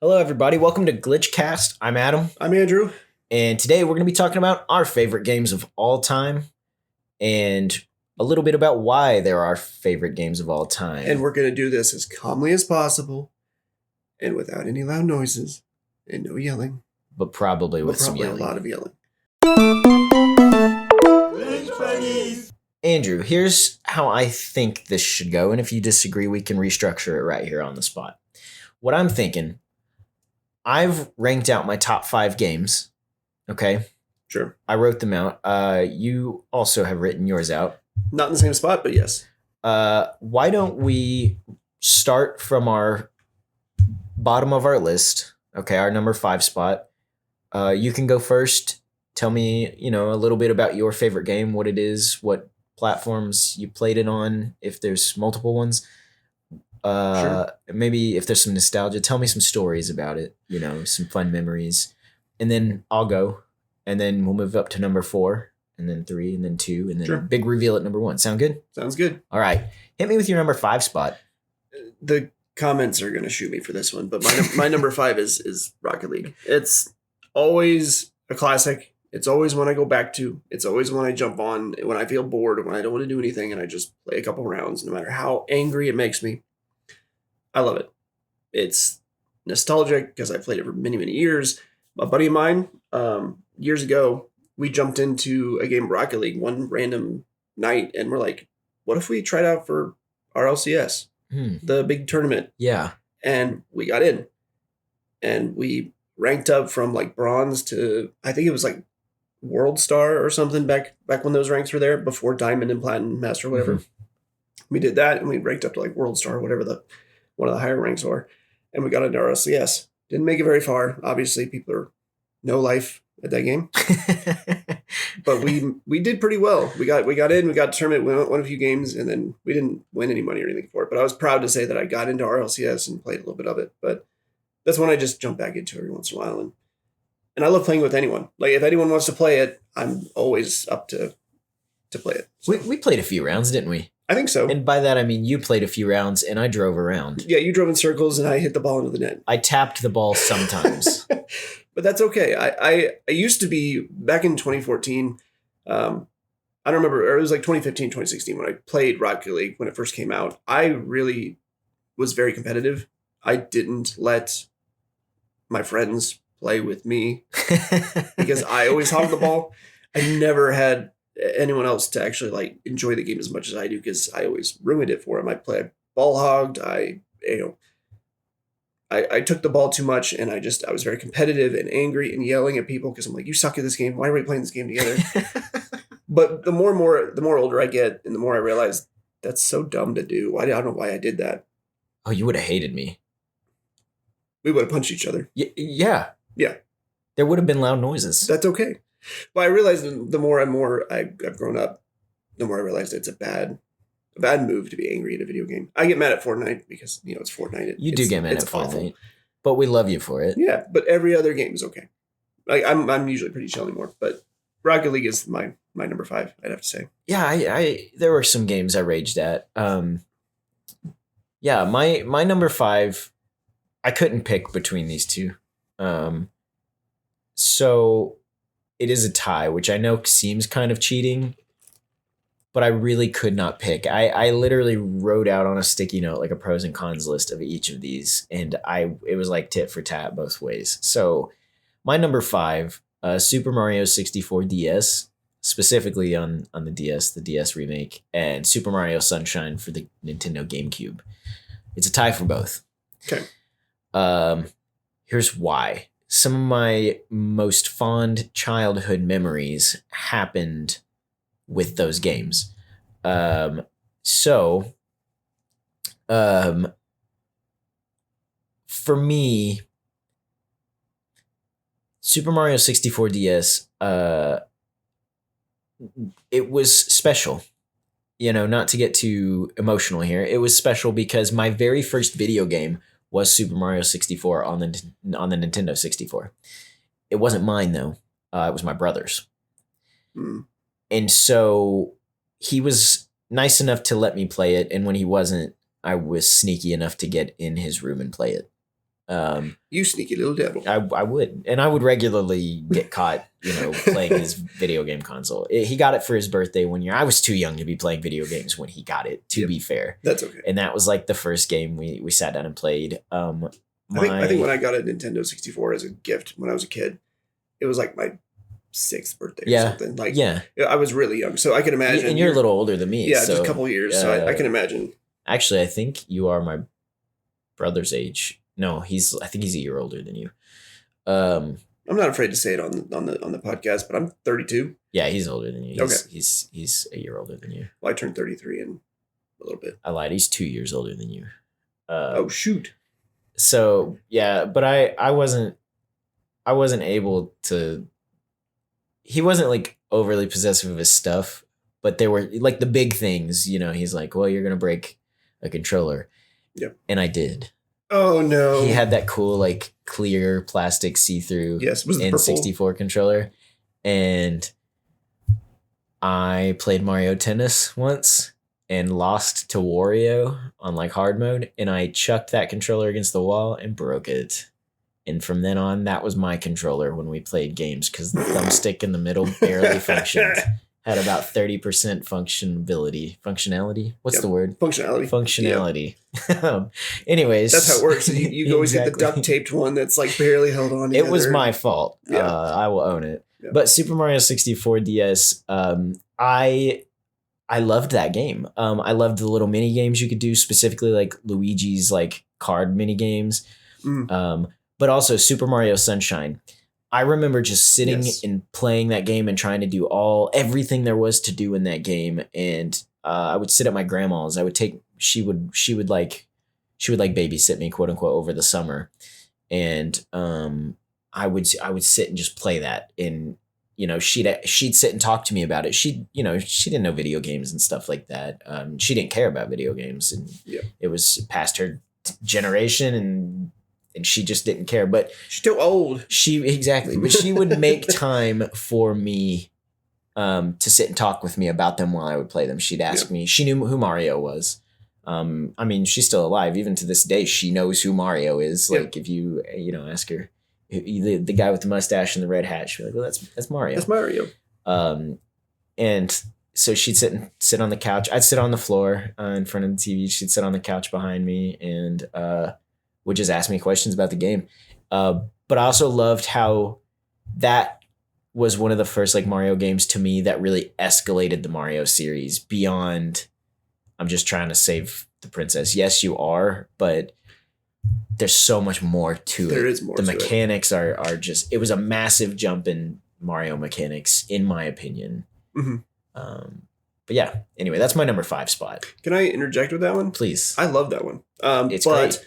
Hello, everybody. Welcome to GlitchCast. I'm Adam, I'm Andrew. and today we're going to be talking about our favorite games of all time and a little bit about why they're our favorite games of all time. And we're going to do this as calmly as possible and without any loud noises and no yelling. but probably with some Probably yelling. a lot of yelling. Andrew, here's how I think this should go, and if you disagree, we can restructure it right here on the spot. What I'm thinking, I've ranked out my top 5 games, okay? Sure. I wrote them out. You also have written yours out. Not in the same spot, but yes. Why don't we start from our bottom of our list? Okay, our number 5 spot. You can go first. Tell me, a little bit about your favorite game, what it is, what platforms you played it on, if there's multiple ones. Sure. Maybe if there's some nostalgia, tell me some stories about it, some fun memories. And then I'll go. And then we'll move up to number 4, and then 3, and then 2, and then Sure. big reveal at number 1. Sound good? Sounds good. All right. Hit me with your number 5 spot. The comments are going to shoot me for this one, but my number 5 is Rocket League. It's always a classic. It's always one I go back to. It's always one I jump on when I feel bored or when I don't want to do anything and I just play a couple rounds, no matter how angry it makes me. I love it. It's nostalgic because I played it for many, many years. A buddy of mine, years ago, we jumped into a game of Rocket League one random night and we're like, what if we tried out for our LCS, the big tournament? Yeah. And we got in. And we ranked up from like bronze to, I think it was like World Star or something back when those ranks were there, before Diamond and Platinum, Master, whatever. We did that and we ranked up to like World Star, whatever one of the higher ranks were. And we got into our LCS. Didn't make it very far. Obviously, people are no life at that game. But we did pretty well. We got in, we got to tournament, we won a few games, and then we didn't win any money or anything for it. But I was proud to say that I got into our LCS and played a little bit of it. But that's one I just jump back into every once in a while. And I love playing with anyone. Like, if anyone wants to play it, I'm always up to play it. So, We played a few rounds, didn't we? I think so. And by that, I mean you played a few rounds and I drove around. Yeah, you drove in circles and I hit the ball into the net. I tapped the ball sometimes. But that's okay. I used to be, back in 2014, I don't remember, or it was like 2015, 2016 when I played Rocket League when it first came out. I really was very competitive. I didn't let my friends play with me because I always hogged the ball. I never had anyone else to actually like enjoy the game as much as I do because I always ruined it for them. I played ball hogged. I took the ball too much and I was very competitive and angry and yelling at people because I'm like, you suck at this game. Why are we playing this game together? But the more older I get and the more I realize that's so dumb to do. I don't know why I did that. Oh, you would have hated me. We would have punched each other. Yeah. Yeah. There would have been loud noises. That's okay. But I realized the more and more I've grown up, the more I realized it's a bad move to be angry at a video game. I get mad at Fortnite because, it's Fortnite. You do get mad at awful. Fortnite, but we love you for it. Yeah, but every other game is okay. Like, I'm usually pretty chill anymore, but Rocket League is my number 5, I'd have to say. Yeah, I there were some games I raged at. Yeah, my number 5, I couldn't pick between these two. So it is a tie, which I know seems kind of cheating, but I really could not pick. I literally wrote out on a sticky note like a pros and cons list of each of these, and it was like tit for tat both ways. So my number 5, Super Mario 64 DS, specifically on the DS remake, and Super Mario Sunshine for the Nintendo GameCube. It's a tie for both. Okay. Here's why. Some of my most fond childhood memories happened with those games. For me, Super Mario 64 DS, it was special. Not to get too emotional here, it was special because my very first video game was Super Mario 64 on the Nintendo 64. It wasn't mine, though. It was my brother's. And so he was nice enough to let me play it, and when he wasn't, I was sneaky enough to get in his room and play it. You sneaky little devil. I would. And I would regularly get caught, playing his video game console. He got it for his birthday one year. I was too young to be playing video games when he got it, to be fair. That's okay. And that was like the first game we sat down and played. I think when I got a Nintendo 64 as a gift when I was a kid, it was like my 6th birthday or something. Like, I was really young. So I can imagine. And you're a little older than me. Yeah, just a couple of years. So I can imagine. Actually, I think you are my brother's age. No, I think he's a year older than you. I'm not afraid to say it on the podcast, but I'm 32. Yeah, he's older than you. Okay. He's a year older than you. Well, I turned 33 in a little bit. I lied. He's 2 years older than you. Oh shoot. So yeah, but I wasn't able to. He wasn't like overly possessive of his stuff, but there were like the big things. He's like, well, you're gonna break a controller. Yep. And I did. Oh no. He had that cool like clear plastic see-through N64 controller. And I played Mario Tennis once and lost to Wario on like hard mode. And I chucked that controller against the wall and broke it. And from then on, that was my controller when we played games because the thumbstick in the middle barely functioned. Had about 30% functionality. What's the word? Functionality. Anyways. That's how it works. So you always get the duct taped one that's like barely held on together. It was my fault. Yeah. I will own it. Yeah. But Super Mario 64 DS, I loved that game. I loved the little mini games you could do, specifically like Luigi's like card mini games. But also Super Mario Sunshine. I remember just sitting and playing that game and trying to do everything there was to do in that game. And I would sit at my grandma's. She would babysit me, quote unquote, over the summer. And I would sit and just play that. And, she'd sit and talk to me about it. She didn't know video games and stuff like that. She didn't care about video games, and it was past her generation, and she just didn't care. But she's too old. But she would make time for me to sit and talk with me about them while I would play them. She'd ask me. She knew who Mario was. She's still alive. Even to this day, she knows who Mario is. Like if you ask her, the guy with the mustache and the red hat, she'd be like, well, that's Mario. That's Mario. And so she'd sit on the couch. I'd sit on the floor in front of the TV. She'd sit on the couch behind me and would just ask me questions about the game. But I also loved how that was one of the first like Mario games to me that really escalated the Mario series beyond I'm just trying to save the princess. Yes, you are, but there's so much more to it. There is more. The mechanics are just, it was a massive jump in Mario mechanics, in my opinion. Mm-hmm. But yeah, anyway, that's my number 5 spot. Can I interject with that one? Please. I love that one. It's great.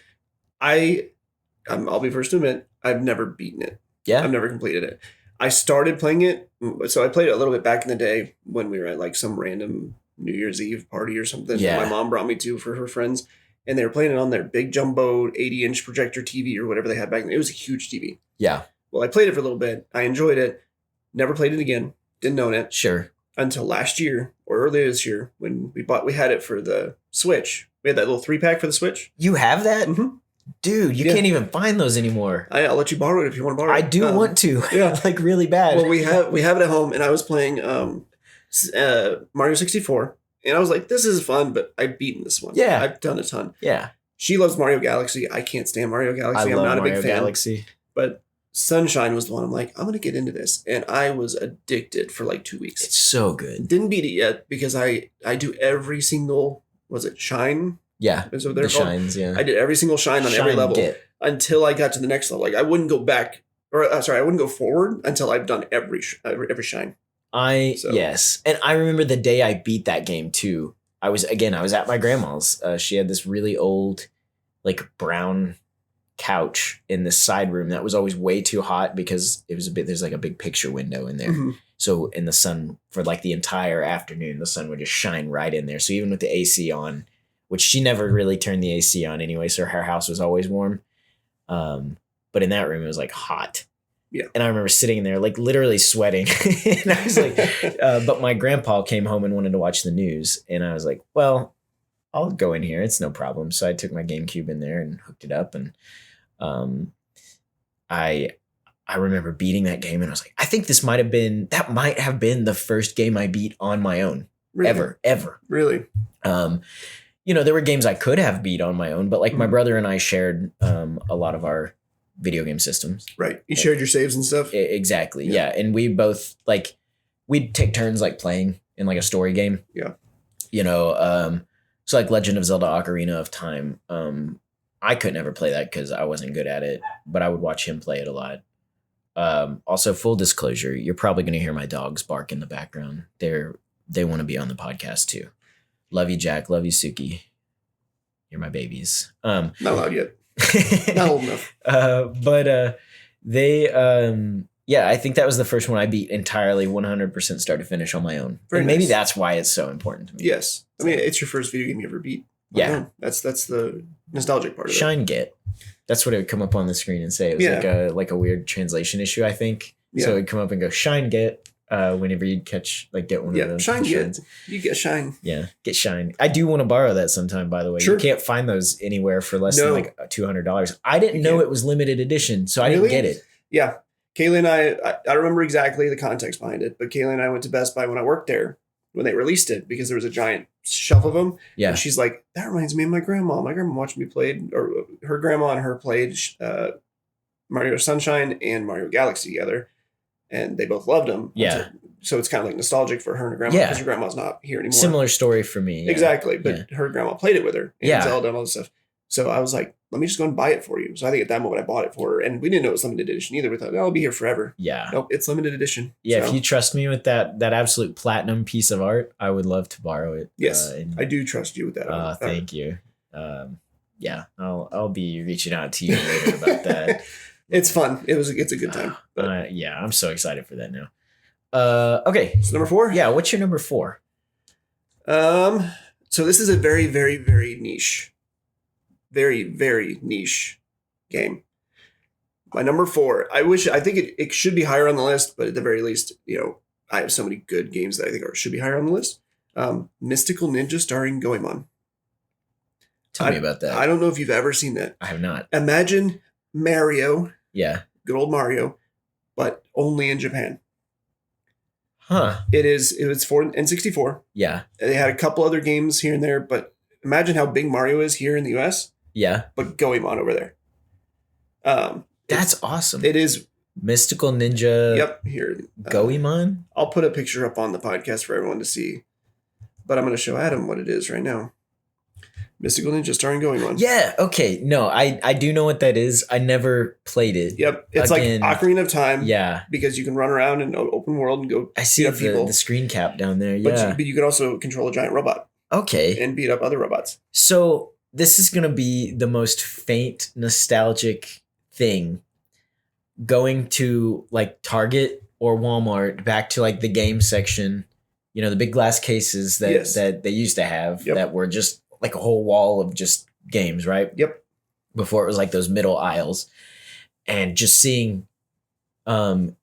I'll be first to admit, I've never beaten it. Yeah. I've never completed it. I started playing it. So I played it a little bit back in the day when we were at like some random New Year's Eve party or something. Yeah. My mom brought me to for her friends. And they were playing it on their big jumbo 80-inch projector TV or whatever they had back then. It was a huge TV. Yeah. Well, I played it for a little bit. I enjoyed it. Never played it again. Didn't own it. Sure. Until last year or earlier this year when we had it for the Switch. We had that little 3-pack for the Switch. You have that? Mm-hmm. Dude, you can't even find those anymore. I'll let you borrow it if you want to borrow it. I do want to. Yeah. Like really bad. Well, we have it at home, and I was playing Mario 64, and I was like, this is fun, but I've beaten this one. Yeah. I've done a ton. Yeah. She loves Mario Galaxy. I can't stand Mario Galaxy. I'm not a big fan. Galaxy. But Sunshine was the one I'm like, I'm going to get into this. And I was addicted for like 2 weeks. It's so good. Didn't beat it yet because I do every single, shine? Yeah. Is what they're the called? shines, yeah. I did every single shine on every level until I got to the next level. Like I wouldn't go back, I wouldn't go forward until I've done every shine. Yes. And I remember the day I beat that game too. I was at my grandma's. She had this really old, like brown couch in the side room that was always way too hot because there's like a big picture window in there. Mm-hmm. So in the sun for like the entire afternoon, the sun would just shine right in there. So even with the AC on, which she never really turned the AC on anyway, so her house was always warm. But in that room, it was like hot. Yeah. And I remember sitting there like literally sweating. And I was like, but my grandpa came home and wanted to watch the news. And I was like, well, I'll go in here. It's no problem. So I took my GameCube in there and hooked it up. And Um, I remember beating that game and I was like, I think that might have been the first game I beat on my own. Really? Ever. Really? There were games I could have beat on my own, but like my brother and I shared a lot of our video game systems. Right. You shared your saves and stuff? Exactly. Yeah. And we both we'd take turns like playing in like a story game. Yeah. So like Legend of Zelda Ocarina of Time. I could never play that because I wasn't good at it, but I would watch him play it a lot. Also, full disclosure, you're probably going to hear my dogs bark in the background. They want to be on the podcast too. Love you, Jack. Love you, Suki. You're my babies. Not allowed yet. Not old enough. I think that was the first one I beat entirely 100% start to finish on my own. Very and maybe nice. that's why it's so important to me. Yes. I mean, it's your first video game you ever beat. Yeah. That's the nostalgic part of it. Shine Get. That's what it would come up on the screen and say. It was like a weird translation issue, I think. Yeah. So it would come up and go Shine Get whenever you'd get one of those. Shine Get. You get Shine. Yeah, get Shine. I do want to borrow that sometime, by the way. Sure. You can't find those anywhere for less than like $200. I didn't know it was limited edition, so I didn't get it. Yeah. Kaylee and I remember exactly the context behind it, but Kaylee and I went to Best Buy when I worked there when they released it because there was a giant shelf of them. Yeah. And she's like, that reminds me of my grandma. My grandma watched me play, or her grandma and her played Mario Sunshine and Mario Galaxy together. And they both loved them. Yeah. So it's kind of like nostalgic for her and her grandma because her grandma's not here anymore. Similar story for me. Yeah. Exactly. But her grandma played it with her. And Zelda and all this stuff. So I was like, let me just go and buy it for you. So I think at that moment I bought it for her. And we didn't know it was limited edition either. We thought, it'll be here forever. Yeah. Nope, it's limited edition. Yeah, so if you trust me with that absolute platinum piece of art, I would love to borrow it. Yes, I do trust you with that. Thank you. I'll be reaching out to you later about that. It's fun. It's a good time. I'm so excited for that now. Okay. So number 4? Yeah, what's your number 4? So this is a very, very, very niche. Very, very niche game. My number 4. I think it should be higher on the list, but at the very least, I have so many good games that I think should be higher on the list. Mystical Ninja starring Goemon. Tell me about that. I don't know if you've ever seen that. I have not. Imagine Mario. Yeah. Good old Mario, but only in Japan. Huh. It was for N64. Yeah. They had a couple other games here and there, but imagine how big Mario is here in the US. Yeah. But Goemon over there. That's awesome. It is Mystical Ninja. Yep, here. Goemon? I'll put a picture up on the podcast for everyone to see. But I'm going to show Adam what it is right now. Mystical Ninja starring Goemon. Yeah, okay. No, I do know what that is. I never played it. Yep. It's like Ocarina of Time. Yeah. Because you can run around in an open world and go I see the screen cap down there. Yeah. But you can also control a giant robot. Okay. And beat up other robots. So this is going to be the most faint, nostalgic thing. Going to like Target or Walmart, back to like the game section, the big glass cases that they used to have that were just like a whole wall of just games, right? Yep. Before it was like those middle aisles, and just seeing Game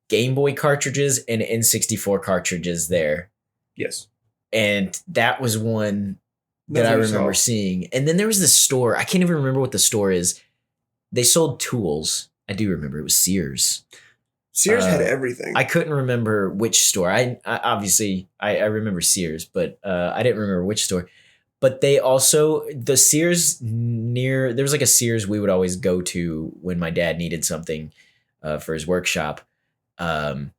Boy cartridges and N64 cartridges there. Yes. And that was one that I remember seeing. And then there was this store. I can't even remember what the store is. They sold tools. I do remember it was Sears. Sears had everything. I couldn't remember which store. I obviously remember Sears, but I didn't remember which store. But they also, the Sears there was like a Sears we would always go to when my dad needed something for his workshop. And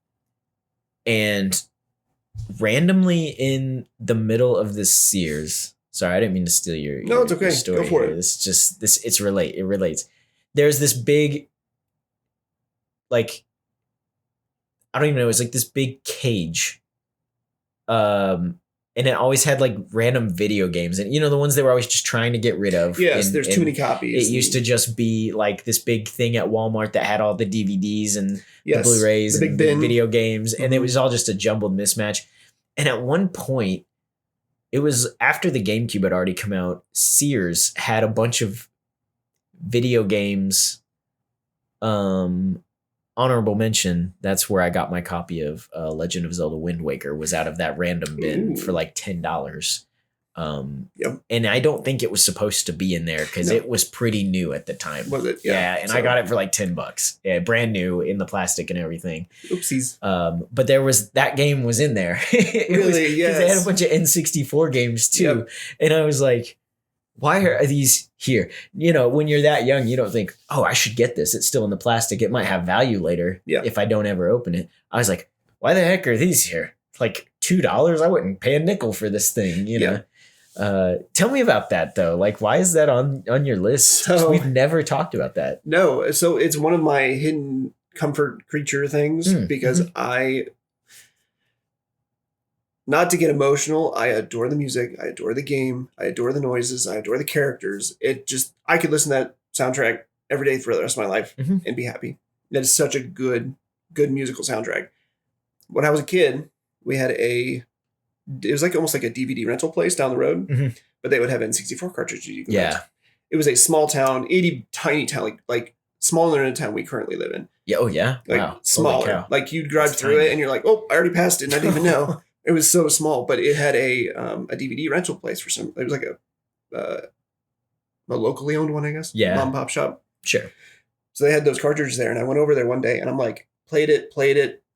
randomly in the middle of this Sears, sorry, I didn't mean to steal your No, it's okay. Your story go for here. it. It relates. There's this big, like, I don't even know. It's like this big cage. And it always had like random video games, and the ones they were always just trying to get rid of. Yes, there's too many copies. It used to just be like this big thing at Walmart that had all the DVDs and the Blu-rays and the video games, and it was all just a jumbled mismatch. And at one point, it was after the GameCube had already come out, Sears had a bunch of video games. Honorable mention, that's where I got my copy of Legend of Zelda Wind Waker, was out of that random bin for like $10. Yep. And I don't think it was supposed to be in there because it was pretty new at the time. Was it? Yeah. And I got it for like $10. Yeah, brand new in the plastic and everything. Oopsies. But that game was in there. Really? Because they had a bunch of N64 games too. Yep. And I was like, why are these here? You know, when you're that young, you don't think, oh, I should get this. It's still in the plastic. It might have value later if I don't ever open it. I was like, why the heck are these here? Like $2? I wouldn't pay a nickel for this thing, you know? Tell me about that though. Like, why is that on your list? So, we've never talked about that. No. So it's one of my hidden comfort creature things because not to get emotional, I adore the music. I adore the game. I adore the noises. I adore the characters. I could listen to that soundtrack every day for the rest of my life and be happy. That is such a good musical soundtrack. When I was a kid, we had it was like almost like a DVD rental place down the road, but they would have N64 cartridges you could rent. It was a small town, tiny town, like smaller than the town we currently live in. Yeah. Oh yeah. Like wow. smaller. Like you'd drive through it and you're like, oh, I already passed it and I didn't even know. It was so small, but it had a DVD rental place for it was like a locally owned one, I guess. Yeah. Mom and pop shop. Sure. So they had those cartridges there and I went over there one day and I'm like, played it,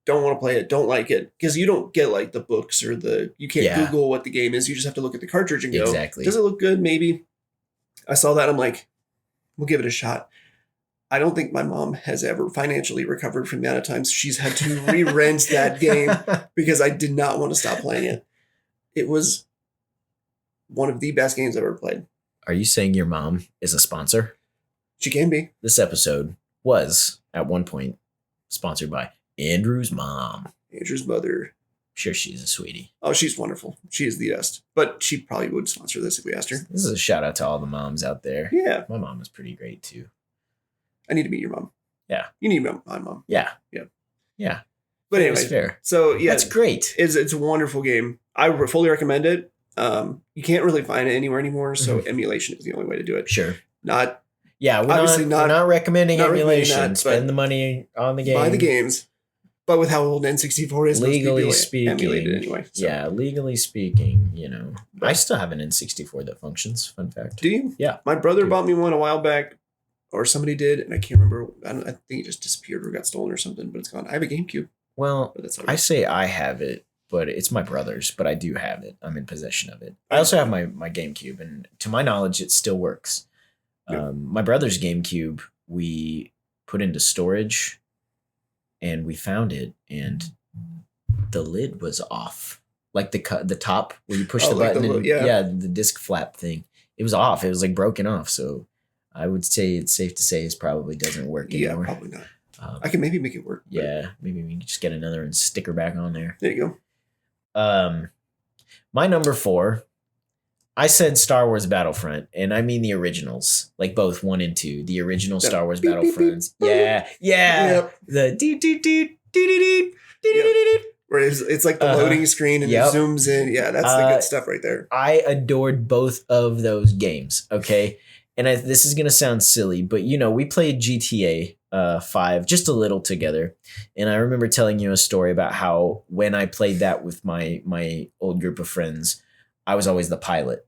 don't want to play it, don't like it. Because you don't get like the books or you can't Google what the game is. You just have to look at the cartridge and go, does it look good? Maybe. I saw that. I'm like, we'll give it a shot. I don't think my mom has ever financially recovered from the amount of times she's had to re-rent that game because I did not want to stop playing it. It was one of the best games I've ever played. Are you saying your mom is a sponsor? She can be. This episode was, at one point, sponsored by Andrew's mom. Andrew's mother. Sure, she's a sweetie. Oh, she's wonderful. She is the best. But she probably would sponsor this if we asked her. This is a shout out to all the moms out there. Yeah. My mom is pretty great too. I need to meet your mom. Yeah. You need to meet my mom. Yeah. Yeah. Yeah. But anyway, fair. So yeah. That's great. It's a wonderful game. I fully recommend it. You can't really find it anywhere anymore. So emulation is the only way to do it. Sure. Not. Yeah. We're not recommending emulation. Spend the money on the game. Buy the games. But with how old N64 is, legally speaking, emulated anyway. So. Yeah, legally speaking, I still have an N64 that functions. Fun fact. Do you? Yeah. My brother bought me one a while back, or somebody did, and I can't remember. I think it just disappeared or got stolen or something, but it's gone. I have a GameCube. Well, I say I have it, but it's my brother's, but I do have it. I'm in possession of it. I also have my GameCube, and to my knowledge, it still works. Yeah. My brother's GameCube, we put into storage, and we found it, and the lid was off. Like the top where you push the button, the disc flap thing. It was off. It was like broken off. So I would say it's safe to say it probably doesn't work anymore. Yeah, probably not. I can maybe make it work. Yeah, maybe we can just get another and sticker back on there. There you go. My number 4, I said Star Wars Battlefront, and I mean the originals, like both 1 and 2, the original Star Wars Battlefronts. Yeah. Yep. The where it's like the loading screen and it zooms in. Yeah, that's the good stuff right there. I adored both of those games. Okay, and this is gonna sound silly, but we played GTA 5 just a little together, and I remember telling you a story about how when I played that with my old group of friends, I was always the pilot.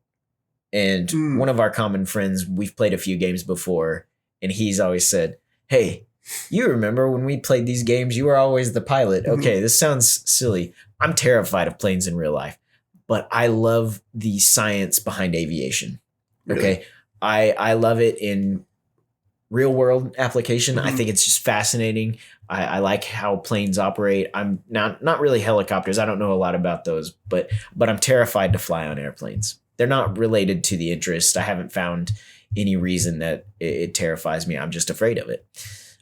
And one of our common friends, we've played a few games before, and he's always said, hey, you remember when we played these games, you were always the pilot. Okay, this sounds silly. I'm terrified of planes in real life, but I love the science behind aviation. Okay. Really? I love it in real world application. I think it's just fascinating. I like how planes operate. I'm not really helicopters. I don't know a lot about those, but I'm terrified to fly on airplanes. They're not related to the interest. I haven't found any reason that it terrifies me. I'm just afraid of it.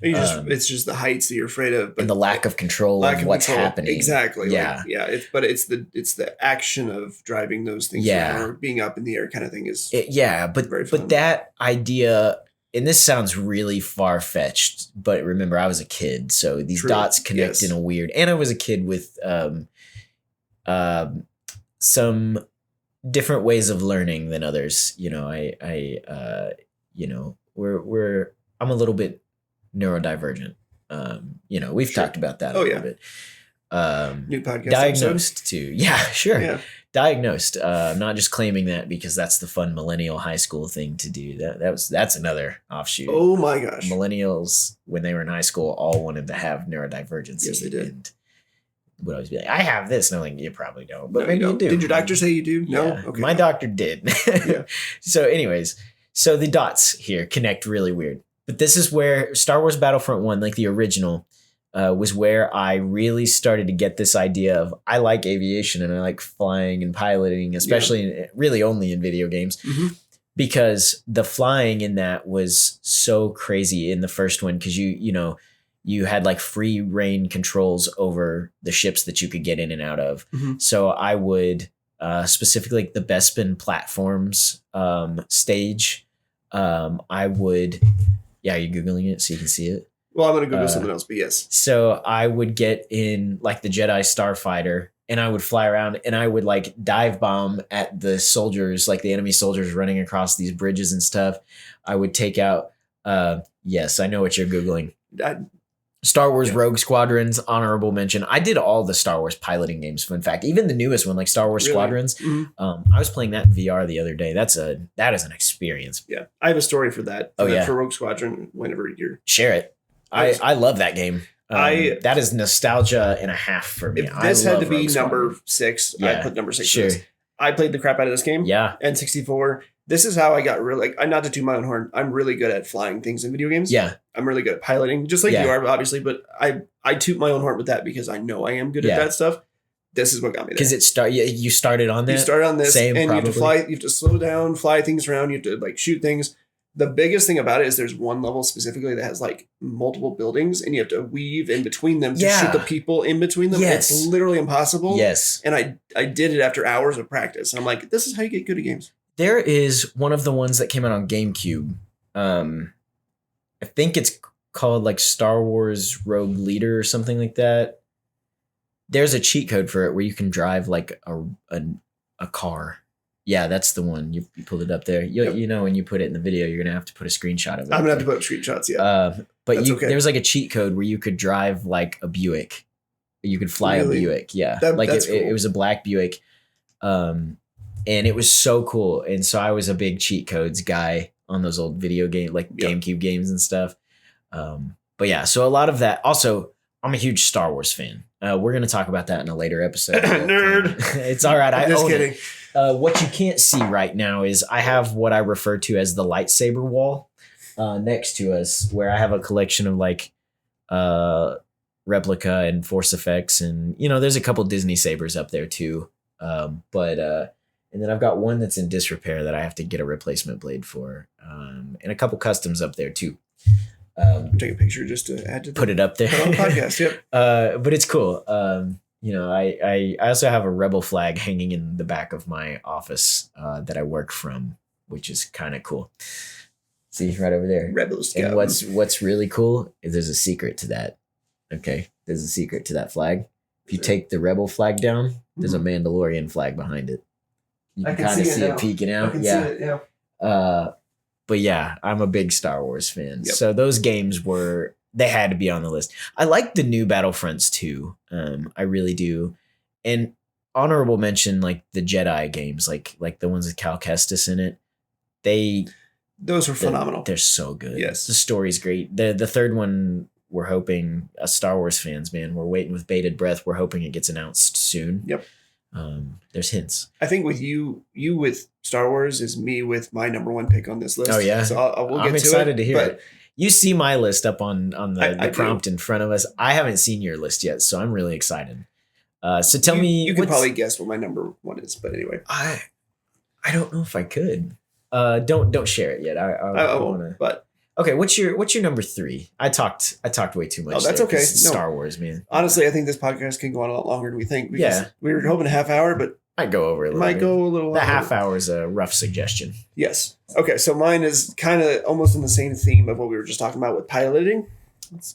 It's just the heights that you're afraid of, and the lack of control of what's happening. Exactly. Yeah. It's the action of driving those things or being up in the air kind of thing is but that idea. And this sounds really far-fetched, but remember, I was a kid, so these dots connect in a weird. And I was a kid with some different ways of learning than others. I'm a little bit neurodivergent. We've talked about that a little bit. New podcast diagnosed episode? To yeah, sure. Yeah. Diagnosed. I'm not just claiming that because that's the fun millennial high school thing to do. That's another offshoot. Oh my gosh. Millennials, when they were in high school, all wanted to have neurodivergency. Yes, they did. And would always be like, I have this. And I'm like, you probably don't. But No, maybe you do. Did your doctor say you do? No? Yeah, Okay. my doctor did. Yeah. So anyways, so the dots here connect really weird. But this is where Star Wars Battlefront 1, like the original, was where I really started to get this idea of I like aviation and I like flying and piloting, especially really only in video games, because the flying in that was so crazy in the first one because you had like free reign controls over the ships that you could get in and out of. So I would specifically like the Bespin platforms stage. I would, are you Googling it so you can see it? Well, I'm going to Google something else, but yes. So I would get in like the Jedi Starfighter and I would fly around and I would like dive bomb at the soldiers, like the enemy soldiers running across these bridges and stuff. I would take out, yes, I know what you're Googling. Star Wars Rogue Squadrons, honorable mention. I did all the Star Wars piloting games. In fact, even the newest one, like Star Wars Squadrons, I was playing that in VR the other day. That is an experience. Yeah, I have a story for that. For Rogue Squadron. Whenever you're share it. I love that game. That is nostalgia and a half for me. If this had to be number 6, I'd put number 6. Sure. I played the crap out of this game. Yeah. N64. This is how I got really, like, not to toot my own horn, I'm really good at flying things in video games. Yeah. I'm really good at piloting, just like you are, obviously, but I toot my own horn with that because I know I am good at that stuff. This is what got me there. Because you started on that. You started on this, Same, and probably. you have to fly, you have to slow down, fly things around, you have to like shoot things. The biggest thing about it is there's one level specifically that has like multiple buildings and you have to weave in between them to shoot the people in between them. Yes. It's literally impossible. Yes. And I did it after hours of practice. And I'm like, this is how you get good at games. There is one of the ones that came out on GameCube. I think it's called like Star Wars Rogue Leader or something like that. There's a cheat code for it where you can drive like a car. Yeah, that's the one. You pulled it up there. You know, when you put it in the video, you're going to have to put a screenshot of it. I'm going to have to put up screenshots, yeah. But there's like a cheat code where you could drive like a Buick. You could fly a Buick. Yeah. Cool. It was a black Buick. And it was so cool. And so I was a big cheat codes guy on those old video game, like GameCube games and stuff. But yeah, so a lot of that. Also, I'm a huge Star Wars fan. We're going to talk about that in a later episode. Nerd. It's all right. I'm just kidding. What you can't see right now is I have what I refer to as the lightsaber wall next to us, where I have a collection of like replica and Force effects, and there's a couple Disney sabers up there too. And then I've got one that's in disrepair that I have to get a replacement blade for, and a couple customs up there too. Take a picture just to add to put it up there on the podcast. Yep. But it's cool. I also have a rebel flag hanging in the back of my office that I work from, which is kind of cool. See right over there. Rebels. And what's really cool is there's a secret to that. Okay, there's a secret to that flag. If you take the rebel flag down, there's a Mandalorian flag behind it. You can kind of see it peeking out. I can see it, yeah. But yeah, I'm a big Star Wars fan. Yep. So those games they had to be on the list. I like the new Battlefronts too. I really do. And honorable mention, like the Jedi games, like the ones with Cal Kestis in it. Those were phenomenal. They're so good. Yes. The story's great. The third one, we're hoping, as Star Wars fans, man, we're waiting with bated breath. We're hoping it gets announced soon. Yep. There's hints. I think with you with Star Wars is me with my number one pick on this list. Oh yeah. So I'm excited to hear it. You see my list up on the prompt in front of us. I haven't seen your list yet, so I'm really excited. So tell me, you can probably guess what my number one is, but anyway, I don't know if I could. Don't share it yet. I won't. Wanna... But okay, what's your number 3? I talked way too much. Oh, that's okay. Star Wars, man. Honestly, I think this podcast can go on a lot longer than we think. Because we were hoping a half hour, but might go over a little. Might go a little. The half hour is a rough suggestion. Yes. Okay, so mine is kind of almost in the same theme of what we were just talking about with piloting. It's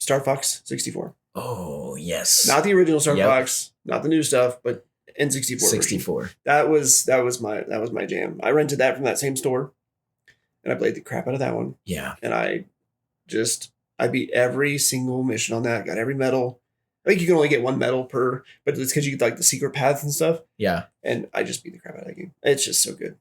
Star Fox 64. Oh yes. Not the original Star Fox, not the new stuff, but N64. 64. Version. That was my jam. I rented that from that same store, and I played the crap out of that one. Yeah. And I beat every single mission on that. Got every medal. I think you can only get one medal per, but it's because you get like the secret paths and stuff. Yeah. And I just beat the crap out of that game. It's just so good.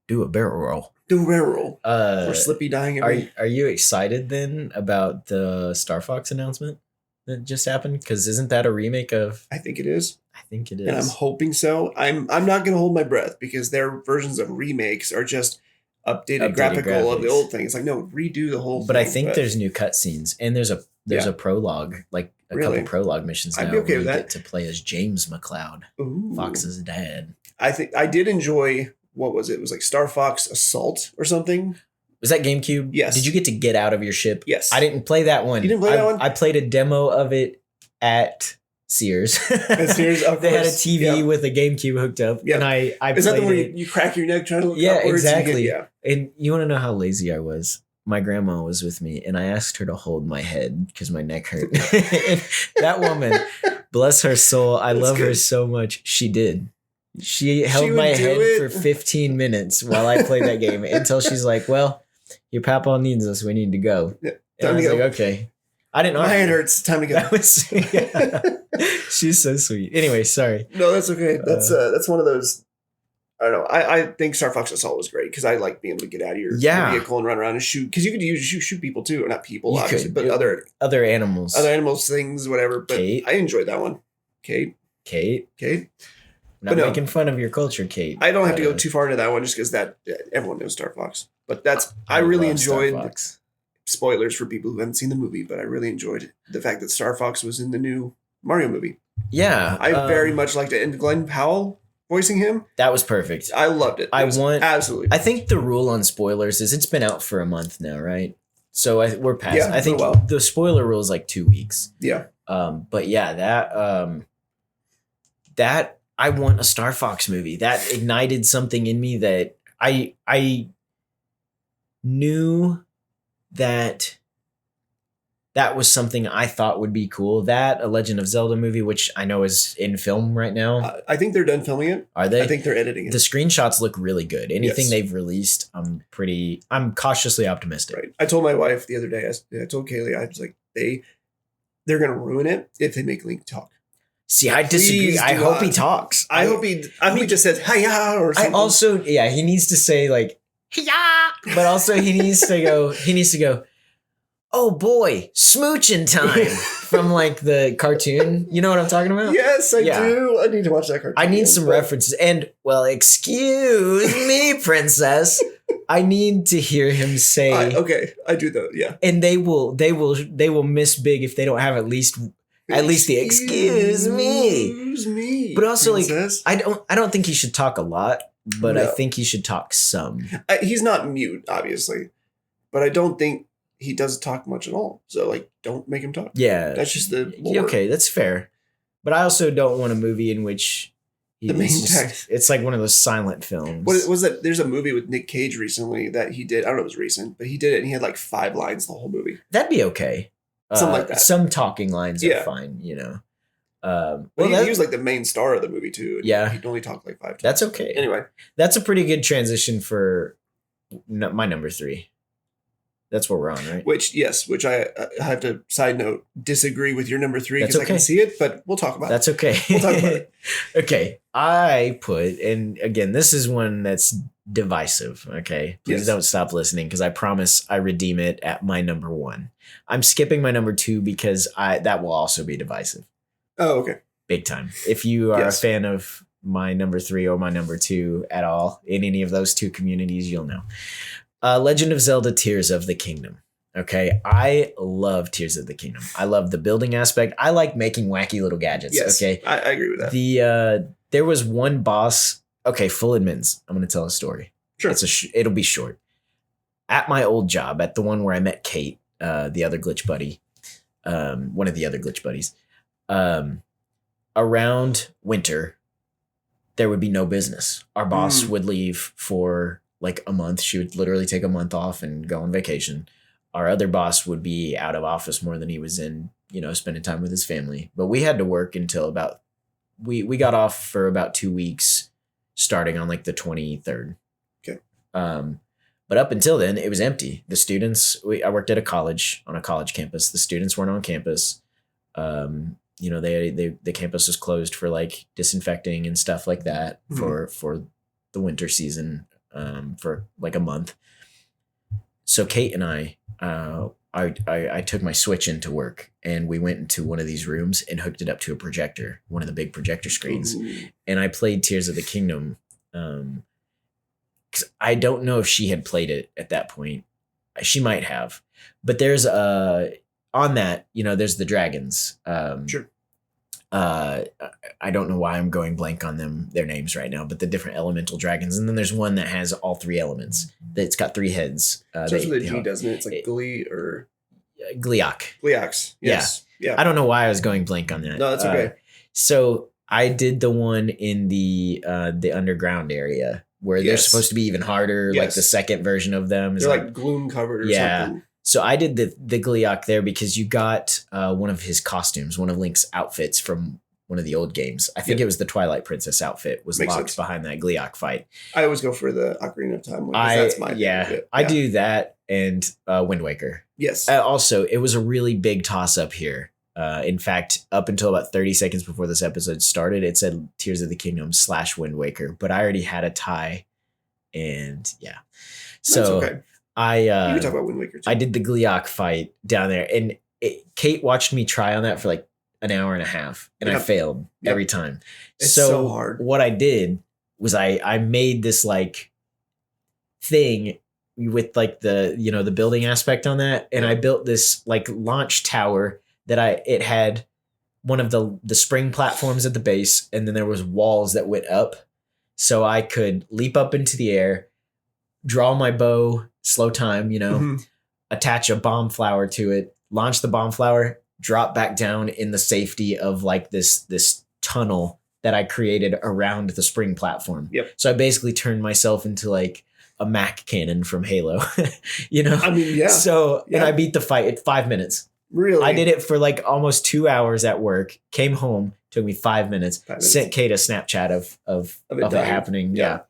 Do a barrel roll. Do a barrel roll. Or Slippy dying. Are you excited then about the Star Fox announcement that just happened? Because isn't that a remake of? I think it is. I think it is. And I'm hoping so. I'm not going to hold my breath because their versions of remakes are just updated graphical graphics of the old thing. It's like, no, redo the whole thing. But I think there's new cutscenes and there's a prologue, like a couple prologue missions now. I'd be okay with you that. get to play as James McCloud, Ooh. Fox's dad. I think I did enjoy, what was it? It was like Star Fox Assault or something. Was that GameCube? Yes. Did you get to get out of your ship? Yes. I didn't play that one. You didn't play that one? I played a demo of it at Sears. At Sears, of They had a course. TV with a GameCube hooked up. Yeah. And I Is that the played one it. you crack your neck trying to look Yeah, upwards? exactly. Yeah. And you want to know how lazy I was? My grandma was with me, and I asked her to hold my head because my neck hurt. And that woman, bless her soul, I love her so much. She did. She held my head for 15 minutes while I played that game until she's like, "Well, your papa needs us. We need to go." Yeah, and I was like, "Okay." I didn't know. My head hurts. Time to go. That was, yeah. She's so sweet. Anyway, sorry. No, that's okay. That's one of those. I don't know. I think Star Fox Assault was great because I like being able to get out of your vehicle and run around and shoot. Because you could shoot people too, or not people, You obviously, could. but other animals, things, whatever. But Kate. I enjoyed that one. Kate. I'm not making fun of your culture, Kate. I don't have to go too far into that one just because everyone knows Star Fox. But I really enjoyed. Spoilers for people who haven't seen the movie, but I really enjoyed the fact that Star Fox was in the new Mario movie. Yeah, I very much liked it, and Glenn Powell voicing him. That was perfect. I loved it. Absolutely. I think the rule on spoilers is it's been out for a month now, right? So we're past. Yeah, I think the spoiler rule is like 2 weeks. Yeah. But yeah, that I want a Star Fox movie. That ignited something in me that I knew that was something I thought would be cool. That a Legend of Zelda movie, which I know is in film right now. I think they're done filming it. Are they? I think they're editing it. The screenshots look really good. Anything they've released, I'm cautiously optimistic. Right. I told my wife the other day, I told Kaylee, I was like, they're going to ruin it if they make Link talk. See, I disagree. I hope he talks. I hope he just says, "Hiya," or something. He needs to say like, "Hiya," but also he needs to go, "Oh boy, smooching time," from like the cartoon. You know what I'm talking about? Yes, I do. I need to watch that cartoon. I need some references. And, well, excuse me, princess. I need to hear him say. Okay, I do though. Yeah. And they will miss big if they don't have at least the excuse me. But also, princess. Like, I don't think he should talk a lot, but no. I think he should talk some. He's not mute, obviously, but I don't think he does talk much at all. So, like, don't make him talk. Yeah. That's just the lore. Okay, that's fair. But I also don't want a movie in which it's like one of those silent films. What was that? There's a movie with Nick Cage recently that he did. I don't know if it was recent, but he did it and he had like 5 lines the whole movie. That'd be okay. Something like that. Some talking lines are fine, you know. Well, he was like the main star of the movie too. Yeah. He'd only talk like 5 times. That's okay. Anyway. That's a pretty good transition for my number 3. That's where we're on, right? Which I have to side note disagree with your number 3 because I can see it, but we'll talk about That's it. That's okay. We'll talk about it. Okay. I put, and again, this is one that's divisive. Okay. Please don't stop listening because I promise I redeem it at my number 1. I'm skipping my number 2 because that will also be divisive. Oh, okay. Big time. If you are a fan of my number 3 or my number 2 at all in any of those 2 communities, you'll know. Legend of Zelda Tears of the Kingdom. Okay. I love Tears of the Kingdom. I love the building aspect. I like making wacky little gadgets. Yes, okay. I agree with that. There was one boss. Okay. Full admittance. I'm going to tell a story. Sure. It'll be short. At my old job, at the one where I met Kate, the other glitch buddy, one of the other glitch buddies, around winter, there would be no business. Our boss would leave for like a month. She would literally take a month off and go on vacation. Our other boss would be out of office more than he was in, spending time with his family. But we had to work until we got off for about 2 weeks, starting on like the 23rd. Okay. But up until then, it was empty. The students, I worked at on a college campus. The students weren't on campus. the campus was closed for like disinfecting and stuff like that for the winter season for like a month. So Kate and I took my Switch into work and we went into one of these rooms and hooked it up to a projector, one of the big projector screens. Ooh. And I played Tears of the Kingdom. 'Cause I don't know if she had played it at that point. She might have, but there's on that, there's the dragons. Sure. I don't know why I'm going blank on their names right now, but the different elemental dragons. And then there's one that has all three elements. It's got three heads. Starts with a G, doesn't it? It's like Glee or Gliok. Gliax. Yes. Yeah. I don't know why I was going blank on that. No, that's okay. So I did the one in the underground area where they're supposed to be even harder. Yes. Like the second version of them is they're like gloom covered or something. So I did the Gliok there because you got one of his costumes, one of Link's outfits from one of the old games. I think it was the Twilight Princess outfit was Makes locked sense. behind that Gliok fight. I always go for the Ocarina of Time one. That's my favorite. I do that and Wind Waker. Yes. Also, it was a really big toss up here. In fact, up until about 30 seconds before this episode started, it said Tears of the Kingdom / Wind Waker, but I already had a tie. And yeah. So That's okay. you can talk about Wind Waker too. I did the Gliok fight down there, and Kate watched me try on that for like an hour and a half, and I failed every time. It's so hard. What I did was I made this like thing with like the building aspect on that, and I built this like launch tower that it had one of the spring platforms at the base, and then there was walls that went up, so I could leap up into the air, draw my bow, slow time, attach a bomb flower to it, launch the bomb flower, drop back down in the safety of like this tunnel that I created around the spring platform. Yep. So I basically turned myself into like a Mac cannon from Halo, I mean, yeah. So, and I beat the fight in 5 minutes. Really? I did it for like almost 2 hours at work, came home, took me 5 minutes, sent Kate a Snapchat of it happening. Yeah.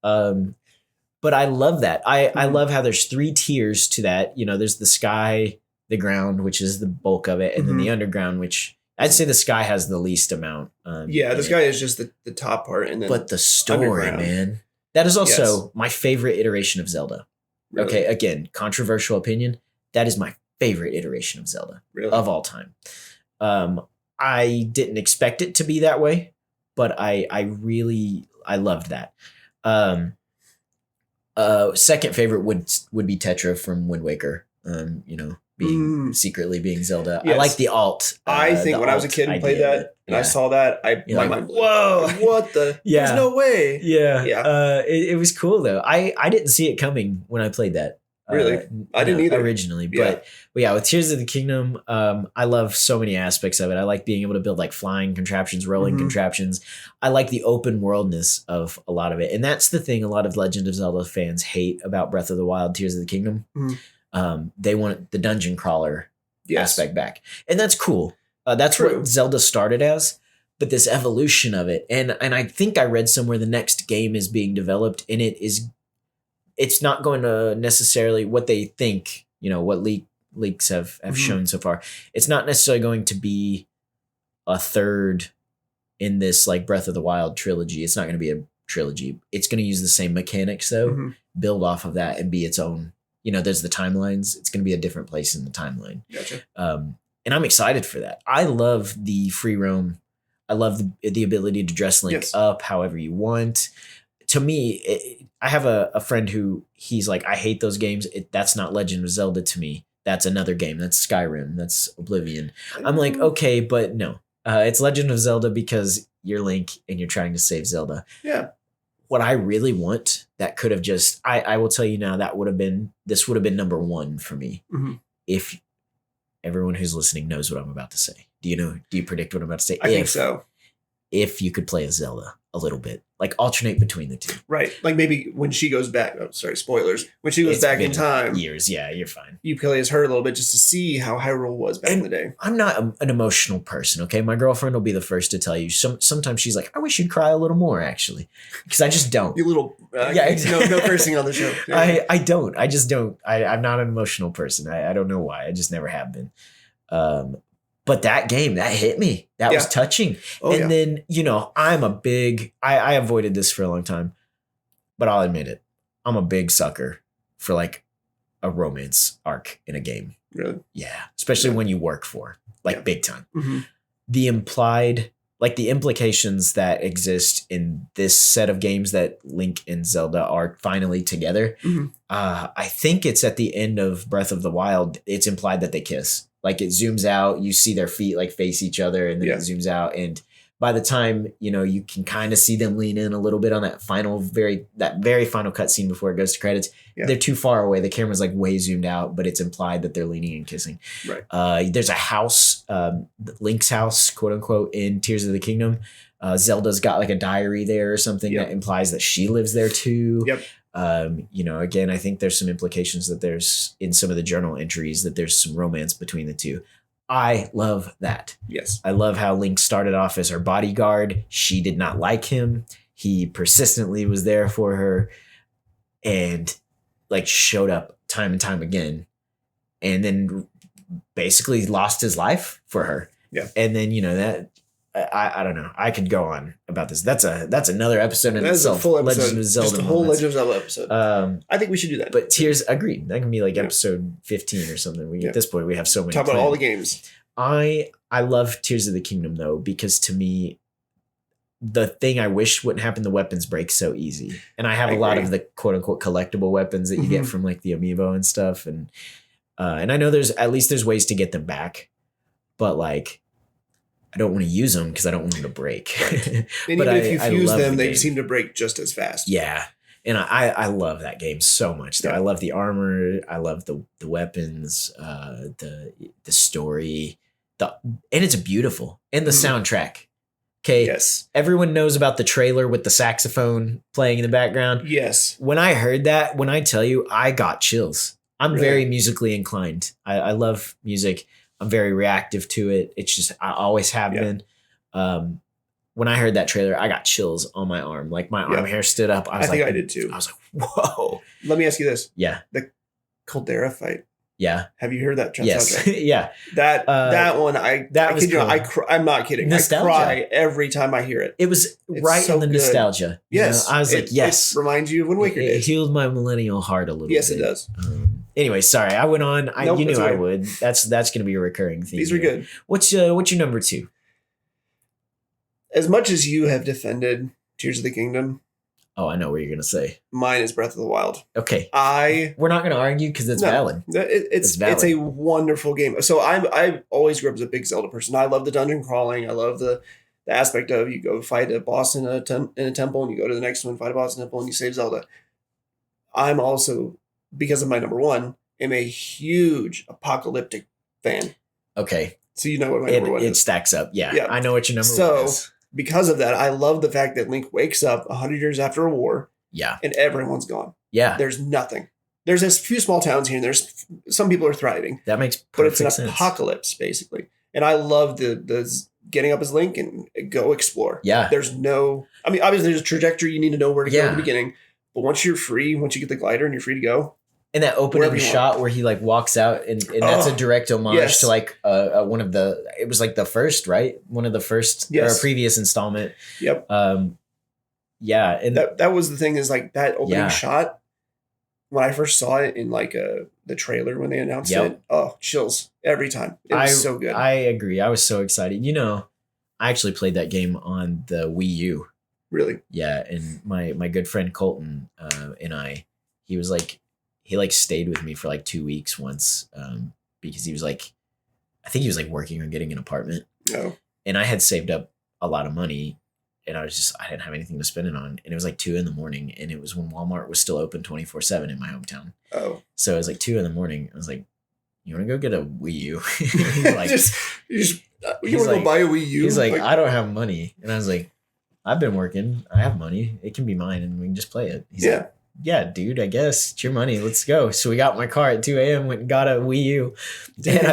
But I love that. I love how there's 3 tiers to that. There's the sky, the ground, which is the bulk of it, and then the underground, which I'd say the sky has the least amount. The sky is just the top part, and then but the story, man, that is also my favorite iteration of Zelda. Really? Okay, again, controversial opinion. That is my favorite iteration of Zelda of all time. I didn't expect it to be that way, but I loved that. Second favorite would be Tetra from Wind Waker. Secretly being Zelda. Yes. I like the alt. I think when I was a kid and played that, and I saw that, my mind blew. Whoa! What the? Yeah. There's no way. Yeah. It was cool though. I didn't see it coming when I played that. Really? I didn't either originally, but yeah, with Tears of the Kingdom, I love so many aspects of it. I like being able to build like flying contraptions, rolling contraptions. I like the open worldness of a lot of it, and that's the thing a lot of Legend of Zelda fans hate about Breath of the Wild, Tears of the Kingdom. They want the dungeon crawler aspect back, and that's cool. That's what Zelda started as, but this evolution of it, and I think I read somewhere the next game is being developed, and it's not going to necessarily what they think, what leaks have shown so far. It's not necessarily going to be a third in this like Breath of the Wild trilogy. It's not going to be a trilogy. It's going to use the same mechanics though, build off of that and be its own. There's the timelines. It's going to be a different place in the timeline. Gotcha. And I'm excited for that. I love the free roam. I love the ability to dress Link up however you want. To me, I have a friend who he's like, I hate those games. That's not Legend of Zelda to me. That's another game. That's Skyrim. That's Oblivion. I'm like, okay, but no. It's Legend of Zelda because you're Link and you're trying to save Zelda. Yeah. What I really want that could have just, I will tell you now, this would have been number 1 for me. If everyone who's listening knows what I'm about to say. Do you predict what I'm about to say? I think so. If you could play as Zelda a little bit, like alternate between the two. Right. Like maybe when she goes back, spoilers. When she goes back in time. Years. Yeah, you're fine. You play as her a little bit just to see how Hyrule was back in the day. I'm not an emotional person, okay? My girlfriend will be the first to tell you. Sometimes she's like, I wish you'd cry a little more, actually. Because I just don't. You little... no cursing on the show. Yeah. I don't. I just don't. I'm not an emotional person. I don't know why. I just never have been. But that game, that hit me. That was touching. And then, I'm a big, I avoided this for a long time, but I'll admit it. I'm a big sucker for like a romance arc in a game. Really? Yeah. Especially when you work for, big time. Mm-hmm. The implications that exist in this set of games that Link and Zelda are finally together. Mm-hmm. I think it's at the end of Breath of the Wild. It's implied that they kiss. Like it zooms out, you see their feet like face each other, and then it zooms out. And by the time, you can kind of see them lean in a little bit on that very final cutscene before it goes to credits. Yeah. They're too far away. The camera's like way zoomed out, but it's implied that they're leaning and kissing. Right. There's a house, Link's house, quote unquote, in Tears of the Kingdom. Zelda's got like a diary there or something that implies that she lives there too. Yep. Again, I think there's some implications that there's in some of the journal entries that there's some romance between the two. I love that. Yes. I love how Link started off as her bodyguard. She did not like him. He persistently was there for her and like showed up time and time again and then basically lost his life for her. Yeah. And then, that I don't know. I could go on about this. That's another episode in itself. A full episode. Legend of Zelda. Just a whole Legend of Zelda episode. I think we should do that. But Tears, agreed. That can be like episode 15 or something. At this point, we have so many. Talk about all the games. I love Tears of the Kingdom though, because to me, the thing I wish wouldn't happen, the weapons break so easy. And I have a lot of the quote unquote collectible weapons that you get from like the amiibo and stuff. And I know there's ways to get them back, but like, I don't want to use them because I don't want them to break. And even if you fuse them, they seem to break just as fast. Yeah. And I love that game so much. Though. I love the armor. I love the weapons, the story, and it's beautiful. And the soundtrack. Okay. Yes. Everyone knows about the trailer with the saxophone playing in the background. Yes. When I heard that, when I tell you, I got chills. I'm very musically inclined. I love music. I'm very reactive to it. It's just, I always have been. When I heard that trailer, I got chills on my arm. Like my arm hair stood up. I think I did too. I was like, whoa. Let me ask you this. Yeah. The Caldera fight. Yeah. Have you heard that? Yes. Yeah. That one, cool. I'm not kidding. Nostalgia. I cry every time I hear it. It was right in the nostalgia. Yes. I was like, yes. It reminds you of Wind Waker days. It healed my millennial heart a little bit. Yes, it does. Anyway, sorry, I went on. You knew I would. That's going to be a recurring theme. These are good. What's your number 2? As much as you have defended Tears of the Kingdom. Oh, I know what you're going to say. Mine is Breath of the Wild. Okay. We're not going to argue because it's valid. It's valid. It's a wonderful game. So I always grew up as a big Zelda person. I love the dungeon crawling. I love the aspect of you go fight a boss in a temple and you go to the next one, fight a boss in a temple and you save Zelda. I'm also, because of my number 1, am a huge apocalyptic fan. Okay. So you know what my number 1 is. It stacks up. Yeah. I know what your number 1 is. Because of that, I love the fact that Link wakes up 100 years after a war. Yeah. And everyone's gone. Yeah. There's nothing. There's a few small towns here and there's some people are thriving. That makes perfect sense. But it's an apocalypse, basically. And I love the getting up as Link and go explore. Yeah. There's no, obviously there's a trajectory you need to know where to go at the beginning. But once you're free, once you get the glider and you're free to go. And that opening shot where he like walks out and that's a direct homage to like one of it was like the first, right? One of the first or a previous installment. Yep. Yeah. And that was the thing is like that opening shot. When I first saw it in like the trailer when they announced it, chills every time. It was so good. I agree. I was so excited. I actually played that game on the Wii U. Really? Yeah. And my good friend Colton and he was like, he like stayed with me for like 2 weeks once because he was like, I think he was like working on getting an apartment. Oh. And I had saved up a lot of money and I didn't have anything to spend it on. And it was like 2 a.m. and it was when Walmart was still open 24/7 in my hometown. Oh. So it was like 2 a.m. I was like, you want to go get a Wii U? He's like, you want to go buy a Wii U? He's like, I don't have money. And I was like, I've been working. I have money. It can be mine and we can just play it. He's like, yeah, dude, I guess it's your money. Let's go. So we got my car at 2 a.m. went and got a Wii U. Dang. And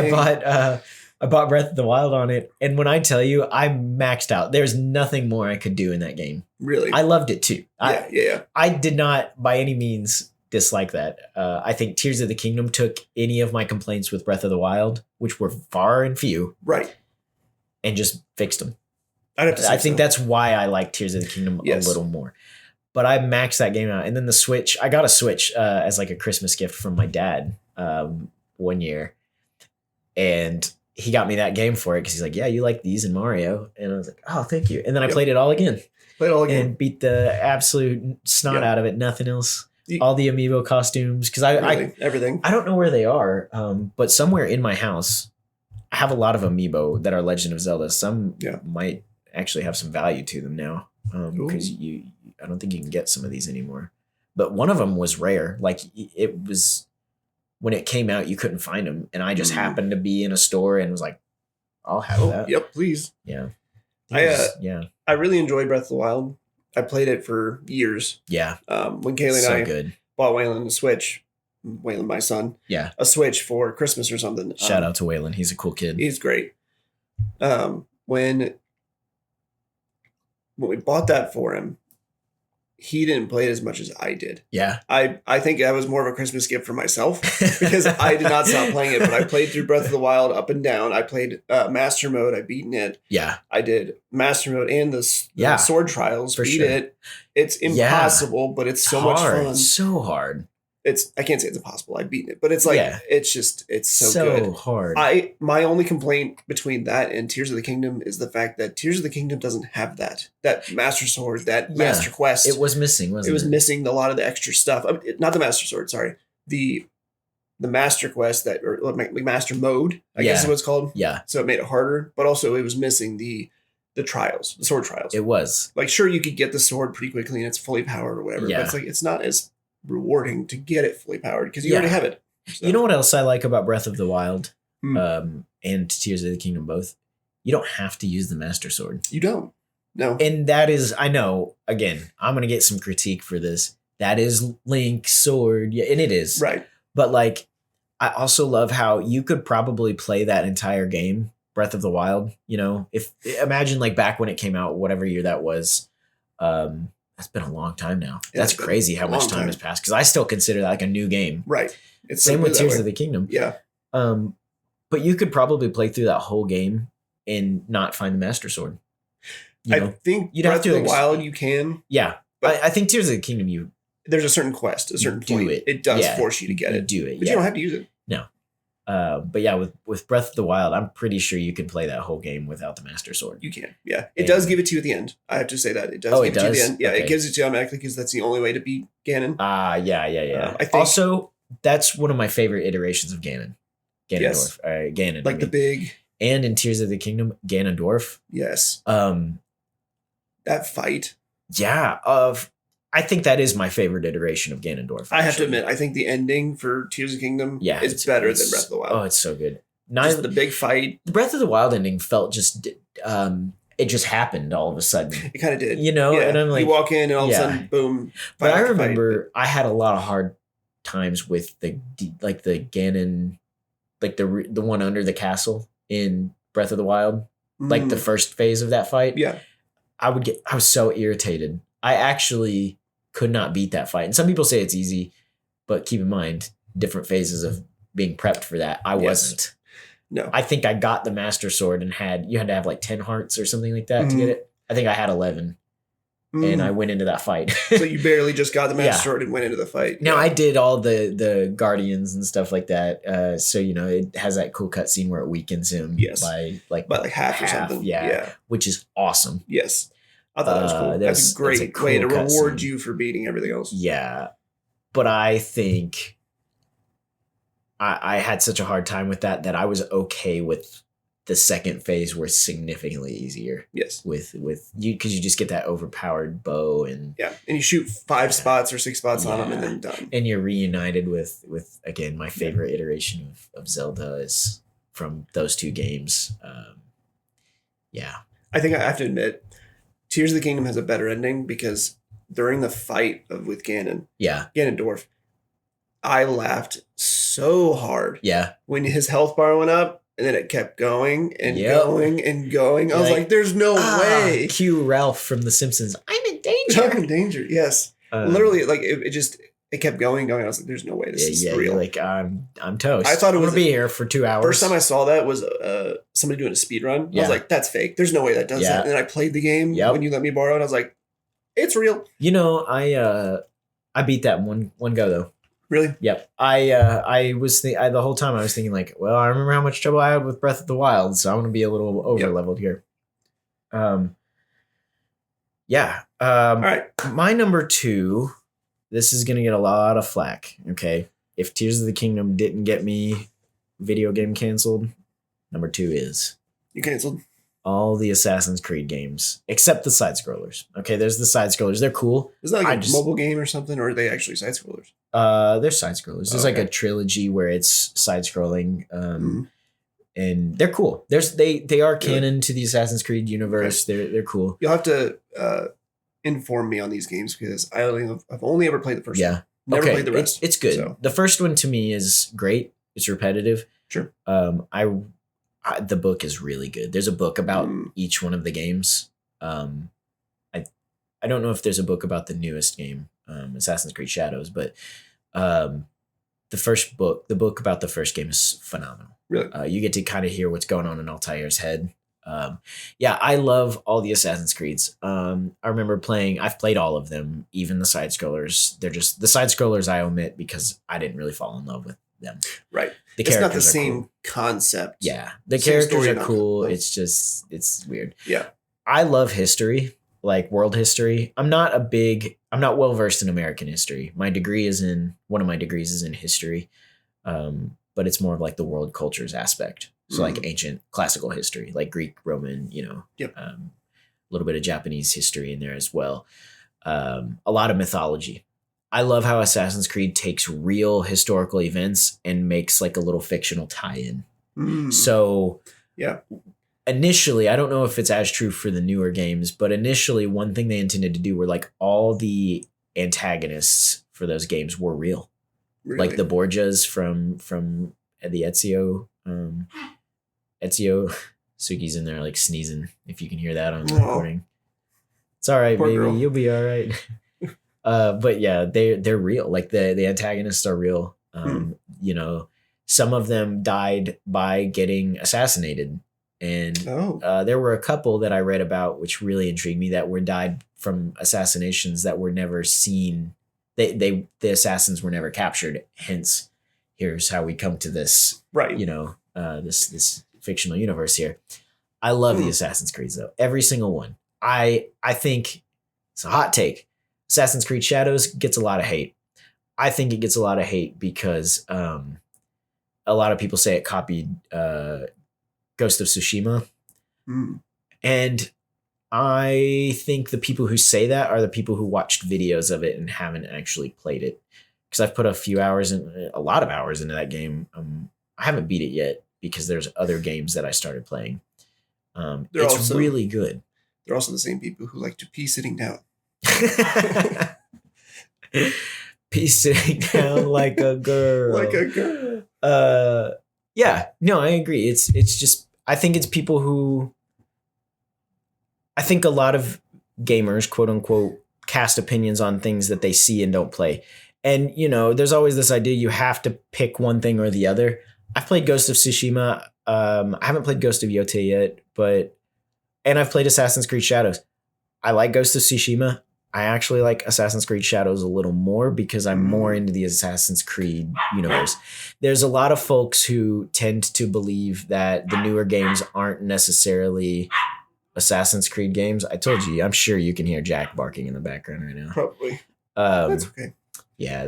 I bought Breath of the Wild on it. And when I tell you, I maxed out. There's nothing more I could do in that game. Really? I loved it too. Yeah. I did not by any means dislike that. I think Tears of the Kingdom took any of my complaints with Breath of the Wild, which were far and few. Right. and just fixed them. I'd have to say I think so. that's why I like Tears of the Kingdom Yes. a little more. But I maxed that game out. And then the Switch, I got a Switch as like a Christmas gift from my dad one year. And he got me that game for it because he's like, yeah, you like these and Mario. And I was like, oh, thank you. And then I played it all again. And beat the absolute snot out of it. Nothing else. All the amiibo costumes. Because everything. I don't know where they are, but somewhere in my house, I have a lot of amiibo that are Legend of Zelda. Some might actually have some value to them now because I don't think you can get some of these anymore. But one of them was rare. Like it was when it came out, you couldn't find them, and I just happened to be in a store and was like, "I'll have that." Yep, please. Yeah, I really enjoyed Breath of the Wild. I played it for years. Yeah, when Kaylee and I bought Waylon a Switch. Waylon, my son. Yeah, a Switch for Christmas or something. Shout out to Waylon. He's a cool kid. He's great. When we bought that for him, he didn't play it as much as I did. Yeah. I think that was more of a Christmas gift for myself because I did not stop playing it, but I played through Breath of the Wild up and down. I played Master Mode. I beaten it. Yeah. I did Master Mode and the Sword Trials. Beat it. It's impossible, but it's so much fun. It's so hard. I can't say it's impossible. I've beaten it, but it's like, it's so good. Hard. My only complaint between that and Tears of the Kingdom is the fact that Tears of the Kingdom doesn't have that Master Sword, that Master Quest. It was missing, wasn't it? It was missing a lot of the extra stuff. Not the Master Sword, sorry. The Master Quest or Master Mode, I guess is what it's called. Yeah. So it made it harder, but also it was missing the trials, the sword trials. It was. Like, sure, you could get the sword pretty quickly and it's fully powered or whatever, but it's like, it's not as rewarding to get it fully powered because you already have it. So. You know what else I like about Breath of the Wild and Tears of the Kingdom both? You don't have to use the Master Sword. You don't. No. And that is, I know, again, I'm going to get some critique for this. That is Link's sword. Yeah, and it is. Right. But like, I also love how you could probably play that entire game, Breath of the Wild. You know, imagine like back when it came out, whatever year that was, that's been a long time now. That's crazy how much time has passed because I still consider that like a new game. Right. It's same with Tears of the Kingdom. Yeah. But you could probably play through that whole game and not find the Master Sword. I think you'd Breath of the Wild you can. Yeah. I think Tears of the Kingdom there's a certain quest, a certain point. It does force you to get it. Do it. But you don't have to use it. No. But yeah, with Breath of the Wild, I'm pretty sure you can play that whole game without the Master Sword. You can, yeah. It does give it to you at the end. I have to say that. It does give it to you at the end. Yeah, it gives it to you automatically because that's the only way to beat Ganon. Yeah. I think also, that's one of my favorite iterations of Ganon. Yes. Ganon. Like the big... And in Tears of the Kingdom, Ganondorf. Yes. That fight. Yeah. I think that is my favorite iteration of Ganondorf. I have to admit, I think the ending for Tears of the Kingdom is better than Breath of the Wild. Oh, it's so good. Just the big fight. The Breath of the Wild ending felt just, it just happened all of a sudden. It kind of did. You know? Yeah. And I'm like, you walk in and all of a sudden, boom. But I remember I had a lot of hard times with the Ganon, like the one under the castle in Breath of the Wild, like the first phase of that fight. Yeah. I was so irritated. I actually could not beat that fight. And some people say it's easy, but keep in mind, different phases of being prepped for that. I wasn't. No. I think I got the Master Sword and you had to have like 10 hearts or something like that to get it. I think I had 11. And I went into that fight. So you barely just got the Master Sword and went into the fight. No, I did all the Guardians and stuff like that. So, you know, it has that cool cutscene where it weakens him by like half or something. Yeah. Which is awesome. Yes. I thought that was cool. That's a great way to reward you for beating everything else. Yeah. But I think I had such a hard time with that I was okay with the second phase were significantly easier. Yes. With you, because you just get that overpowered bow and and you shoot 5 spots or 6 spots on them and then done. And you're reunited with again, my favorite iteration of Zelda is from those two games. I think I have to admit, Tears of the Kingdom has a better ending because during the fight with Ganondorf, I laughed so hard. Yeah. When his health bar went up and then it kept going and going and going. I was like, there's no way. Cue Ralph from The Simpsons. I'm in danger. I'm in danger. Yes. Literally, like it it kept going. I was like, "There's no way this is real." You're like, I'm toast. I thought it I'm was gonna be here for 2 hours. First time I saw that was somebody doing a speed run. I was like, "That's fake. There's no way that does that." And then I played the game when you let me borrow it. I was like, "It's real." I beat that one go though. Really? Yep. I was the whole time I was thinking like, well, I remember how much trouble I had with Breath of the Wild, so I'm gonna be a little over leveled here. Yeah. All right. My number 2. This is gonna get a lot of flack. Okay. If Tears of the Kingdom didn't get me video game canceled, number 2 is you canceled all the Assassin's Creed games except the side scrollers. Okay, there's the side scrollers. They're cool. Is that like a mobile game or something, or are they actually side scrollers? They're side scrollers. There's like a trilogy where it's side scrolling. And they're cool. They are canon to the Assassin's Creed universe. Okay. They're cool. You'll have to inform me on these games because I've only ever played the first one. Never played the rest. It's good. So. The first one to me is great. It's repetitive. Sure. The book is really good. There's a book about each one of the games. I don't know if there's a book about the newest game, Assassin's Creed Shadows, but the book about the first game is phenomenal. Really? You get to kind of hear what's going on in Altair's head. I love all the Assassin's Creeds. I remember I've played all of them, even the side scrollers. They're just the side scrollers I omit because I didn't really fall in love with them. Right. It's not the same concept. Yeah. The characters are cool. It's weird. Yeah. I love history, like world history. I'm not well versed in American history. One of my degrees is in history. But it's more of like the world cultures aspect. So like ancient classical history, like Greek, Roman, a little bit of Japanese history in there as well. A lot of mythology. I love how Assassin's Creed takes real historical events and makes like a little fictional tie-in. So initially, I don't know if it's as true for the newer games, but initially one thing they intended to do were like all the antagonists for those games were real. Really? Like the Borgias from the Ezio. Ezio Suki's in there like sneezing, if you can hear that on the recording. It's all right, baby. Girl. You'll be all right. But yeah, they're real. Like the antagonists are real. Some of them died by getting assassinated. And there were a couple that I read about which really intrigued me that were died from assassinations that were never seen. The assassins were never captured. Hence, here's how we come to this, right? This fictional universe here. I love the Assassin's Creeds though. Every single one. I think it's a hot take. Assassin's Creed Shadows gets a lot of hate. I think it gets a lot of hate because a lot of people say it copied Ghost of Tsushima. And I think the people who say that are the people who watched videos of it and haven't actually played it. Because I've put a lot of hours into that game. I haven't beat it yet because there's other games that I started playing. It's really good. They're also the same people who like to pee sitting down. Pee sitting down like a girl. Like a girl. Yeah. No, I agree. It's just I think it's people who I think a lot of gamers, quote unquote, cast opinions on things that they see and don't play. And, there's always this idea you have to pick one thing or the other. I've played Ghost of Tsushima. I haven't played Ghost of Yotei yet, and I've played Assassin's Creed Shadows. I like Ghost of Tsushima. I actually like Assassin's Creed Shadows a little more because I'm more into the Assassin's Creed universe. There's a lot of folks who tend to believe that the newer games aren't necessarily Assassin's Creed games. I told you, I'm sure you can hear Jack barking in the background right now. Probably. That's okay. Yeah,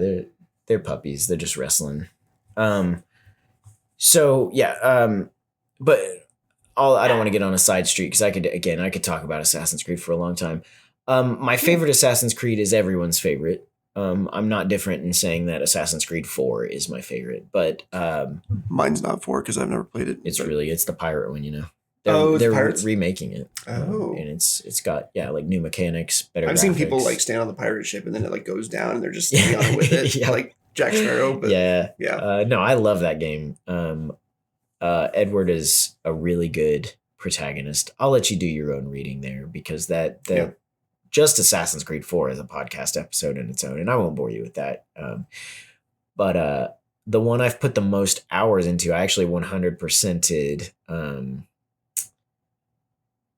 they're puppies. They're just wrestling. But I don't want to get on a side street because I could talk about Assassin's Creed for a long time. My favorite Assassin's Creed is everyone's favorite. I'm not different in saying that Assassin's Creed 4 is my favorite, but mine's not 4 because I've never played it. It's the pirate one, They're remaking it. And it's got like new mechanics, better. I've seen people like stand on the pirate ship and then it like goes down and they're just standing on it with it, like Jack Sparrow. But no, I love that game. Edward is a really good protagonist. I'll let you do your own reading there because just Assassin's Creed 4 as a podcast episode in its own, and I won't bore you with that. But the one I've put the most hours into, I actually 100%ed.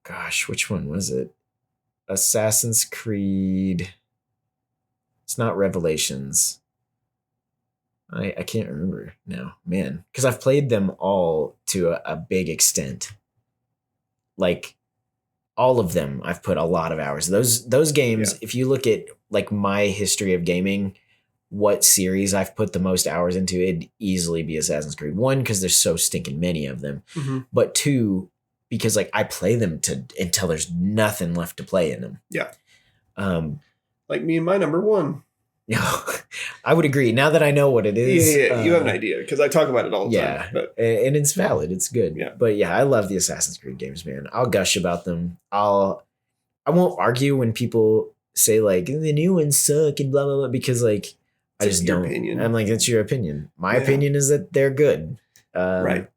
Gosh, which one was it? Assassin's Creed. It's not Revelations. I can't remember now, man, because I've played them all to a big extent. Like all of them, I've put a lot of hours. Those games, if you look at like my history of gaming, what series I've put the most hours into, it'd easily be Assassin's Creed. One, because there's so stinking many of them, but two, because like I play them until there's nothing left to play in them. Yeah. Like me and my number one. No, I would agree. Now that I know what it is, yeah, you have an idea because I talk about it all the time. But and it's valid. It's good. Yeah. But yeah, I love the Assassin's Creed games, man. I'll gush about them. I won't argue when people say like the new ones suck and blah blah blah because like I just don't. Opinion. I'm like, that's your opinion. My opinion is that they're good. Right.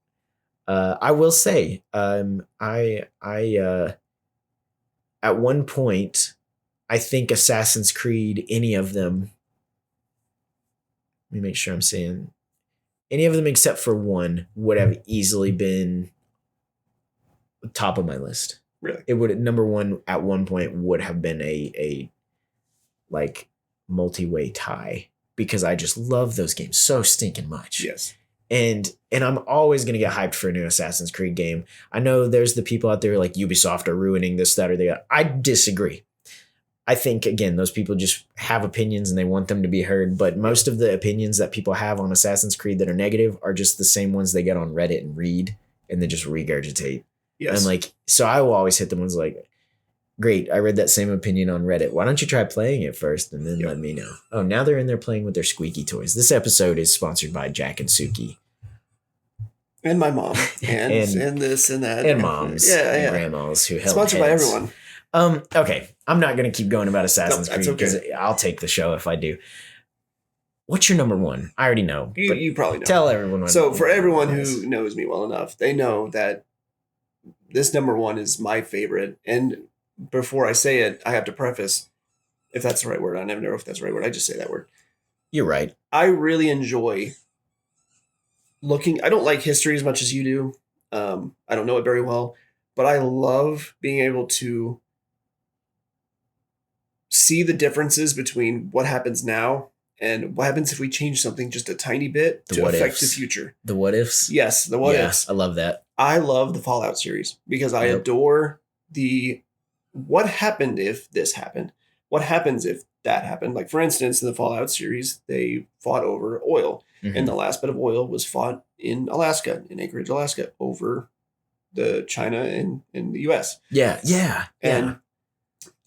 I will say, I at one point, I think Assassin's Creed, any of them. Let me make sure I'm saying any of them except for one would have easily been top of my list. Really? It would number one at one point would have been a like multi-way tie because I just love those games so stinking much. Yes. And I'm always going to get hyped for a new Assassin's Creed game. I know there's the people out there like Ubisoft are ruining this, that, or that. I disagree. I think, again, those people just have opinions and they want them to be heard. But most of the opinions that people have on Assassin's Creed that are negative are just the same ones they get on Reddit and read and they just regurgitate. Yes. And like, so I will always hit the ones like, great, I read that same opinion on Reddit. Why don't you try playing it first and then let me know? Oh, now they're in there playing with their squeaky toys. This episode is sponsored by Jack and Suki. And my mom. And this and that. And moms. And grandmas who help. Sponsored by everyone. Okay, I'm not going to keep going about Assassin's Creed because I'll take the show if I do. What's your number one? I already know. You probably know. Tell everyone. So for everyone who knows me well enough, they know that this number one is my favorite. And before I say it, I have to preface, if that's the right word. I never know if that's the right word. I just say that word. You're right. I really enjoy looking. I don't like history as much as you do. I don't know it very well, but I love being able to see the differences between what happens now and what happens if we change something just a tiny bit to affect the future. The what ifs? Yes, the what ifs. I love that. I love the Fallout series because I adore the what happened if this happened? What happens if that happened? Like, for instance, in the Fallout series, they fought over oil. Mm-hmm. And the last bit of oil was fought in Alaska, in Anchorage, Alaska, over the China and the US. Yeah. And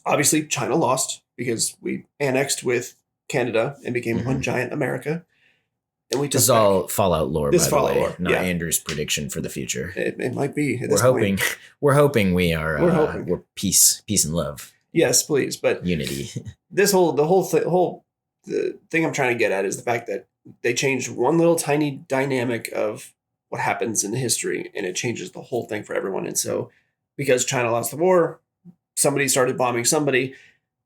obviously China lost because we annexed with Canada and became one giant America. And we this is all Fallout lore, by the way, not yeah. Andrew's prediction for the future. It might be. We're hoping we're peace and love. Yes, please. But unity. The thing I'm trying to get at is the fact that they changed one little tiny dynamic of what happens in history, and it changes the whole thing for everyone. And so, because China lost the war, somebody started bombing somebody.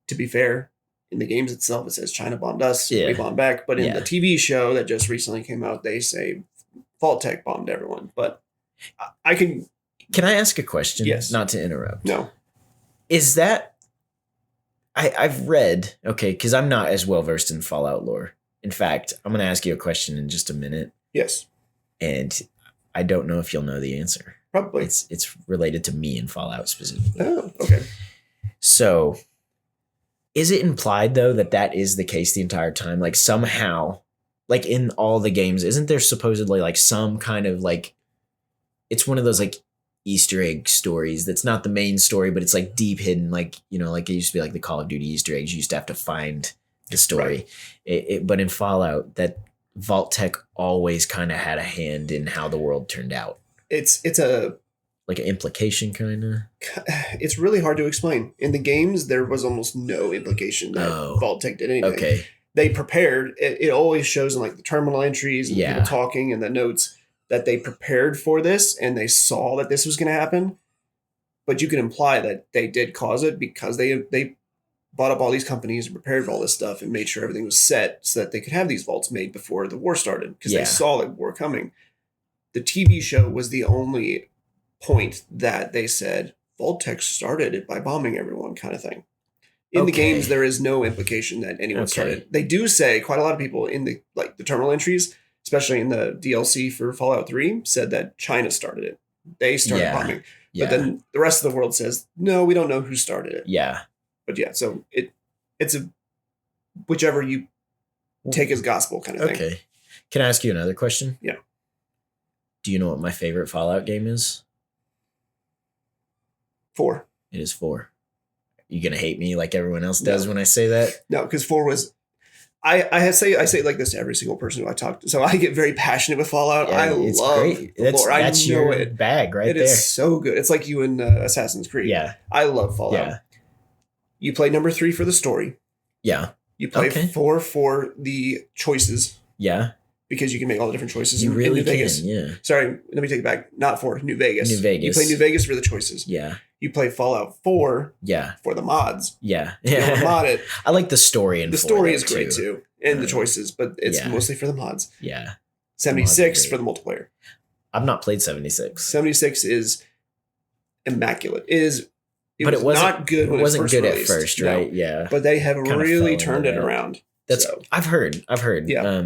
To be fair, in the games itself, it says China bombed us, we bombed back. But in the TV show that just recently came out, they say Vault-Tec bombed everyone. But I can... Can I ask a question? Yes. Not to interrupt. No. Is that... I've read, okay, because I'm not as well-versed in Fallout lore. In fact, I'm going to ask you a question in just a minute. Yes. And I don't know if you'll know the answer. Probably. It's related to me and Fallout specifically. Oh, okay. So, is it implied, though, that is the case the entire time? Like, somehow, like, in all the games, isn't there supposedly, like, some kind of, like... It's one of those, like, Easter egg stories that's not the main story, but it's, like, deep hidden. Like, you know, like, it used to be, like, the Call of Duty Easter eggs. You used to have to find the story. Right. But in Fallout, that Vault-Tec always kind of had a hand in how the world turned out. It's a... Like an implication, kind of? It's really hard to explain. In the games, there was almost no implication that Vault-Tec did anything. Okay. They prepared. It always shows in like the terminal entries and people talking and the notes that they prepared for this and they saw that this was going to happen. But you can imply that they did cause it because they bought up all these companies and prepared for all this stuff and made sure everything was set so that they could have these vaults made before the war started because they saw the war coming. The TV show was the only point that they said Vault-Tec started it by bombing everyone kind of thing. In the games, there is no implication that anyone started. They do say quite a lot of people in the terminal entries, especially in the DLC for Fallout 3, said that China started it. They started bombing. But then the rest of the world says, no, we don't know who started it. Yeah. But yeah, so it's a whichever you take as gospel kind of thing. Okay. Can I ask you another question? Yeah. Do you know what my favorite Fallout game is? 4. It is 4. You gonna hate me like everyone else does when I say that? No, because 4 was. I say it like this to every single person who I talk to. So I get very passionate with Fallout. I love great. The lore. That's your bag right there. It is so good. It's like you in Assassin's Creed. Yeah. I love Fallout. Yeah. You play number 3 for the story. Yeah. You play 4 for the choices. Yeah. Because you can make all the different choices in New Vegas. Yeah. Sorry, let me take it back. Not 4, New Vegas. New Vegas. You play New Vegas for the choices. Yeah. You play Fallout 4 for the mods. Yeah. You mod it. I like the story in 4. The story is great too. And the choices, but it's mostly for the mods. Yeah. 76 for the multiplayer. I've not played 76. 76 is immaculate. It was not good when it wasn't good released. At first, right? No. Yeah. But they have really turned it around. I've heard. Yeah.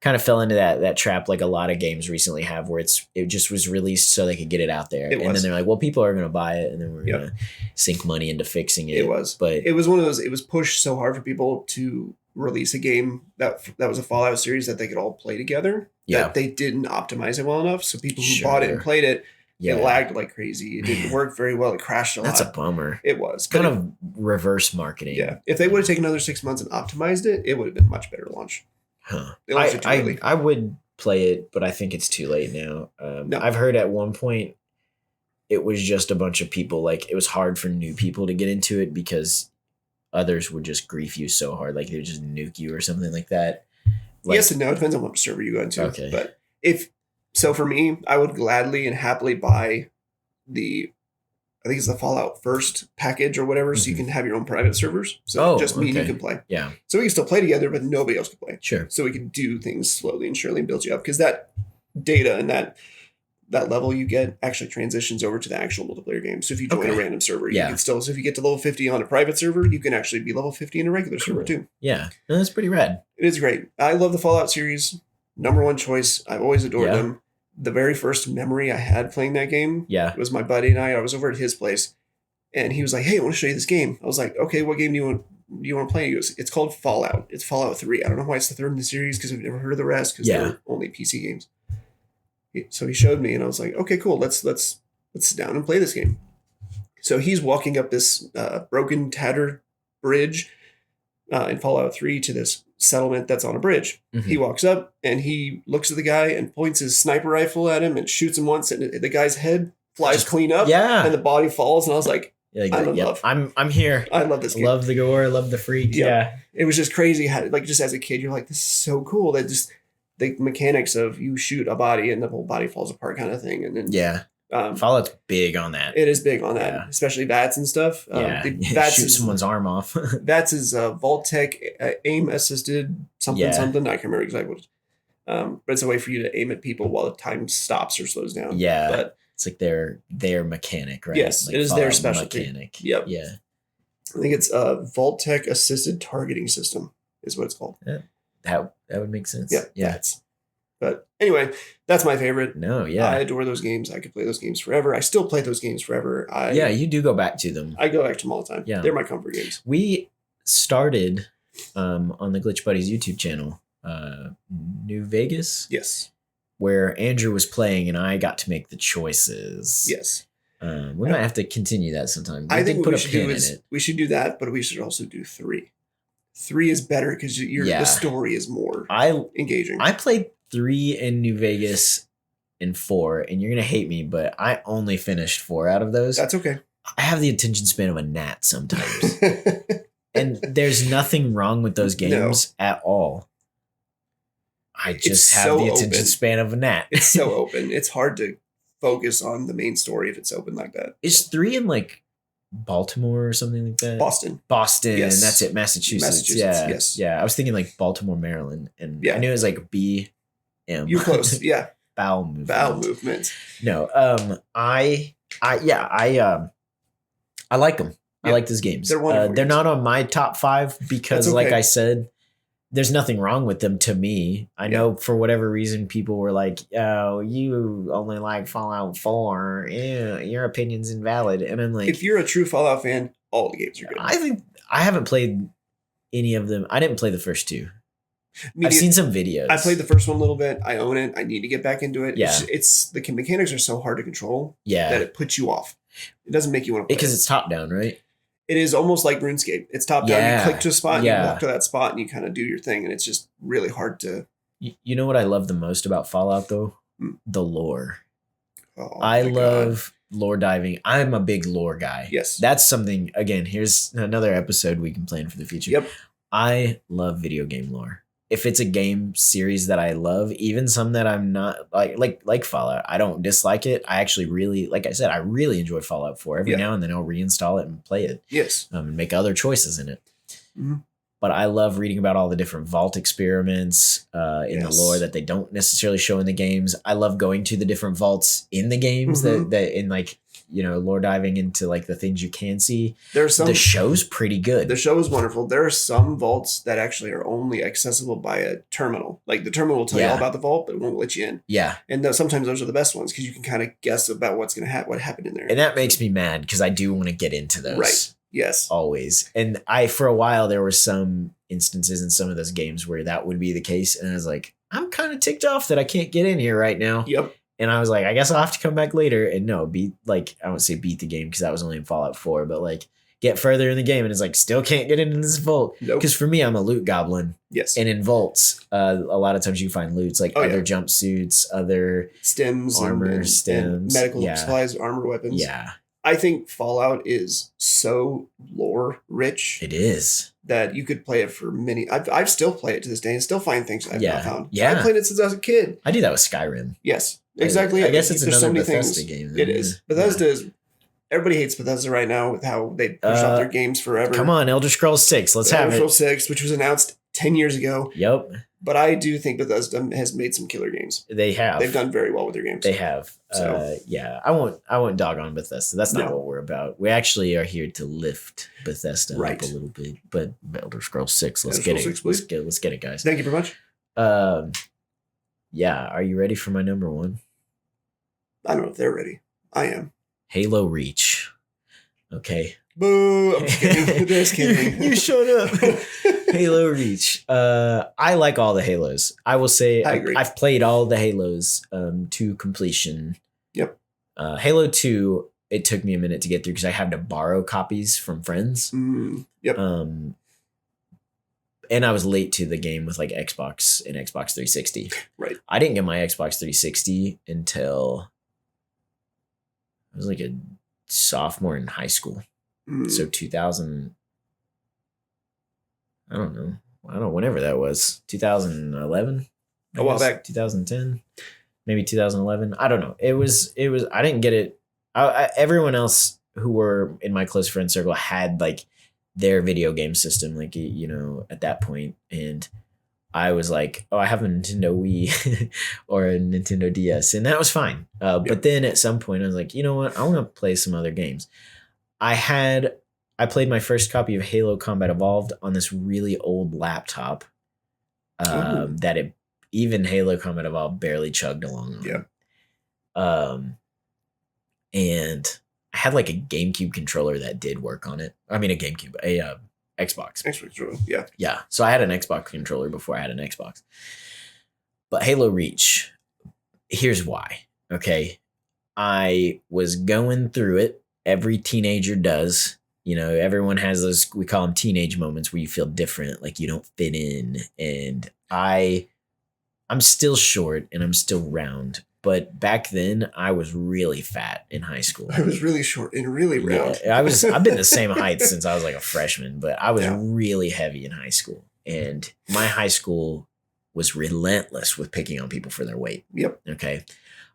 Kind of fell into that trap like a lot of games recently have where it just was released so they could get it out there. And then they're like, well, people are going to buy it and then we're going to sink money into fixing it. But it was one of those, it was pushed so hard for people to release a game that was a Fallout series that they could all play together. Yeah. That they didn't optimize it well enough. So people who bought it and played it, it lagged like crazy. It didn't work very well. It crashed a lot. That's a bummer. It was. Kind of reverse marketing. Yeah. If they would have taken another 6 months and optimized it, it would have been a much better launch. Huh. I would play it, but I think it's too late now. No. I've heard at one point it was just a bunch of people. Like it was hard for new people to get into it because others would just grief you so hard, like they would just nuke you or something like that. Like, yes and no. It depends on what server you go into. Okay. But for me, I would gladly and happily buy I think it's the Fallout First package or whatever, so you can have your own private servers. So just me and you can play. Yeah. So we can still play together, but nobody else can play. Sure. So we can do things slowly and surely and build you up. Because that data and that level you get actually transitions over to the actual multiplayer game. So if you join a random server, you can still, so if you get to level 50 on a private server, you can actually be level 50 in a regular server too. Yeah. No, that's pretty rad. It is great. I love the Fallout series. Number 1 choice. I've always adored them. The very first memory I had playing that game was my buddy and I was over at his place. And he was like, hey, I want to show you this game. I was like, okay, what game do you want to play? He goes, it's called Fallout. It's Fallout 3. I don't know why it's the 3rd in the series because I've never heard of the rest because they're only PC games. So he showed me and I was like, okay, cool. Let's sit down and play this game. So he's walking up this broken, tattered bridge in Fallout 3 to this settlement that's on a bridge. Mm-hmm. He walks up and he looks at the guy and points his sniper rifle at him and shoots him once and the guy's head flies clean up and the body falls. And I was like, I'm in love. I'm here. I love this game. Love the gore. Love the freak. Yeah. It was just crazy how, like, just as a kid, you're like, this is so cool. That just the mechanics of you shoot a body and the whole body falls apart kind of thing. And then, Fallout's big on that. It is big on that, especially VATS and stuff. VATS shoot someone's arm off. VATS is Vault-Tec aim assisted something. I can't remember exactly what it is. But it's a way for you to aim at people while the time stops or slows down. Yeah. But it's like their mechanic, right? Yes, like it is their specialty. Mechanic. Yep. Yeah. I think it's a Vault-Tec assisted targeting system is what it's called. Yeah. That would make sense. Yeah. But anyway, that's my favorite. No, yeah. I adore those games. I could play those games forever. I still play those games forever. You do go back to them. I go back to them all the time. Yeah. They're my comfort games. We started on the Glitch Buddies YouTube channel, New Vegas. Yes. Where Andrew was playing and I got to make the choices. Yes. We might have to continue that sometime. I think what we should do is we should do that, but we should also do 3. 3 is better because the story is more engaging. I played 3 in New Vegas and 4, and you're gonna hate me, but I only finished 4 out of those. That's okay. I have the attention span of a gnat sometimes, and there's nothing wrong with those games at all. I just have the attention span of a gnat. It's so open. It's hard to focus on the main story if it's open like that. Is 3 in like Baltimore or something like that. Boston. Yes. That's it. Massachusetts. Yeah. Yes. Yeah. I was thinking like Baltimore, Maryland, and Yeah. I knew it was like B-M. You're close. Yeah. Bowel movement. No. I like them. I like those games. They're wonderful. They're not on my top 5 because, That's okay. like I said, there's nothing wrong with them to me. I know for whatever reason people were like, "Oh, you only like Fallout 4. Yeah, your opinion's invalid." And I'm like, if you're a true Fallout fan, all the games are good. I think I haven't played any of them. I didn't play the first 2. I've seen some videos. I played the first one a little bit. I own it. I need to get back into it. Yeah. It's the mechanics are so hard to control Yeah. that it puts you off. It doesn't make you want to play. Because it's top down, right? It is almost like RuneScape. It's top down. Yeah. You click to a spot, and Yeah. you walk to that spot, and you kind of do your thing, and it's just really hard to. You know what I love the most about Fallout, though? The lore. Oh, I love lore diving. I'm a big lore guy. Yes. That's something, again, here's another episode we can plan for the future. Yep. I love video game lore. If it's a game series that I love, even some that I'm not like Fallout, I don't dislike it. I actually really, like I said, I really enjoy Fallout 4. Every now and then I'll reinstall it and play it. Yes. And make other choices in it. Mm-hmm. But I love reading about all the different vault experiments in the lore that they don't necessarily show in the games. I love going to the different vaults in the games that in like, you know, lore diving into like the things you can see. There's some. The show's pretty good. The show is wonderful. There are some vaults that actually are only accessible by a terminal. Like the terminal will tell you all about the vault, but it won't let you in. Yeah. And sometimes those are the best ones because you can kind of guess about what's going to what happened in there. And that makes me mad because I do want to get into those. Right. Yes. Always. And for a while, there were some instances in some of those games where that would be the case. And I was like, I'm kind of ticked off that I can't get in here right now. Yep. And I was like, I guess I'll have to come back later. And no, I won't say beat the game because that was only in Fallout 4, but like get further in the game and it's like, still can't get into this vault. Because for me, I'm a loot goblin. Yes. And in vaults, a lot of times you find loots like other jumpsuits, other stems, armor, stems, and medical supplies, armor weapons. Yeah. I think Fallout is so lore rich. It is. That you could play it for many. I've still played it to this day and still find things I've not found. Yeah. I played it since I was a kid. I do that with Skyrim. Yes. Exactly. I guess it's There's another so many Bethesda things. game. It is. Bethesda is. Everybody hates Bethesda right now with how they push out their games forever. Come on, Elder Scrolls 6. Let's have it. Elder Scrolls 6, which was announced 10 years ago. Yep. But I do think Bethesda has made some killer games. They have. They've done very well with their games. They have. So yeah, I won't dog on Bethesda. That's not what we're about. We actually are here to lift Bethesda up a little bit. But Elder Scrolls 6, let's get it. Let's get it, guys. Thank you very much. Yeah, are you ready for my number 1? I don't know if they're ready. I am. Halo Reach. Okay. Boo! I'm just kidding. Just kidding. You shut up. Halo Reach. I like all the Halos. I will say I agree. I've played all the Halos to completion. Yep. Halo 2, it took me a minute to get through because I had to borrow copies from friends. Yep. And I was late to the game with like Xbox and Xbox 360. Right. I didn't get my Xbox 360 until I was like a sophomore in high school. So 2000, I don't know, whenever that was, 2011, a while back, 2010, maybe 2011. I don't know. It was, I didn't get it. Everyone else who were in my close friend circle had like their video game system, like, you know, at that point. And I was like, oh, I have a Nintendo Wii or a Nintendo DS. And that was fine. But then at some point I was like, you know what? I want to play some other games. I played my first copy of Halo Combat Evolved on this really old laptop that even Halo Combat Evolved barely chugged along on. Yeah. And I had like a GameCube controller that did work on it. I mean, a Xbox. Xbox, yeah. Yeah. So I had an Xbox controller before I had an Xbox. But Halo Reach, here's why. Okay. I was going through it. Every teenager does. You know, everyone has those, we call them teenage moments where you feel different, like you don't fit in. And I'm still short and I'm still round. But back then I was really fat in high school. I was really short and really round. Yeah, I've been the same height since I was like a freshman, but I was really heavy in high school. And my high school was relentless with picking on people for their weight. Yep. Okay.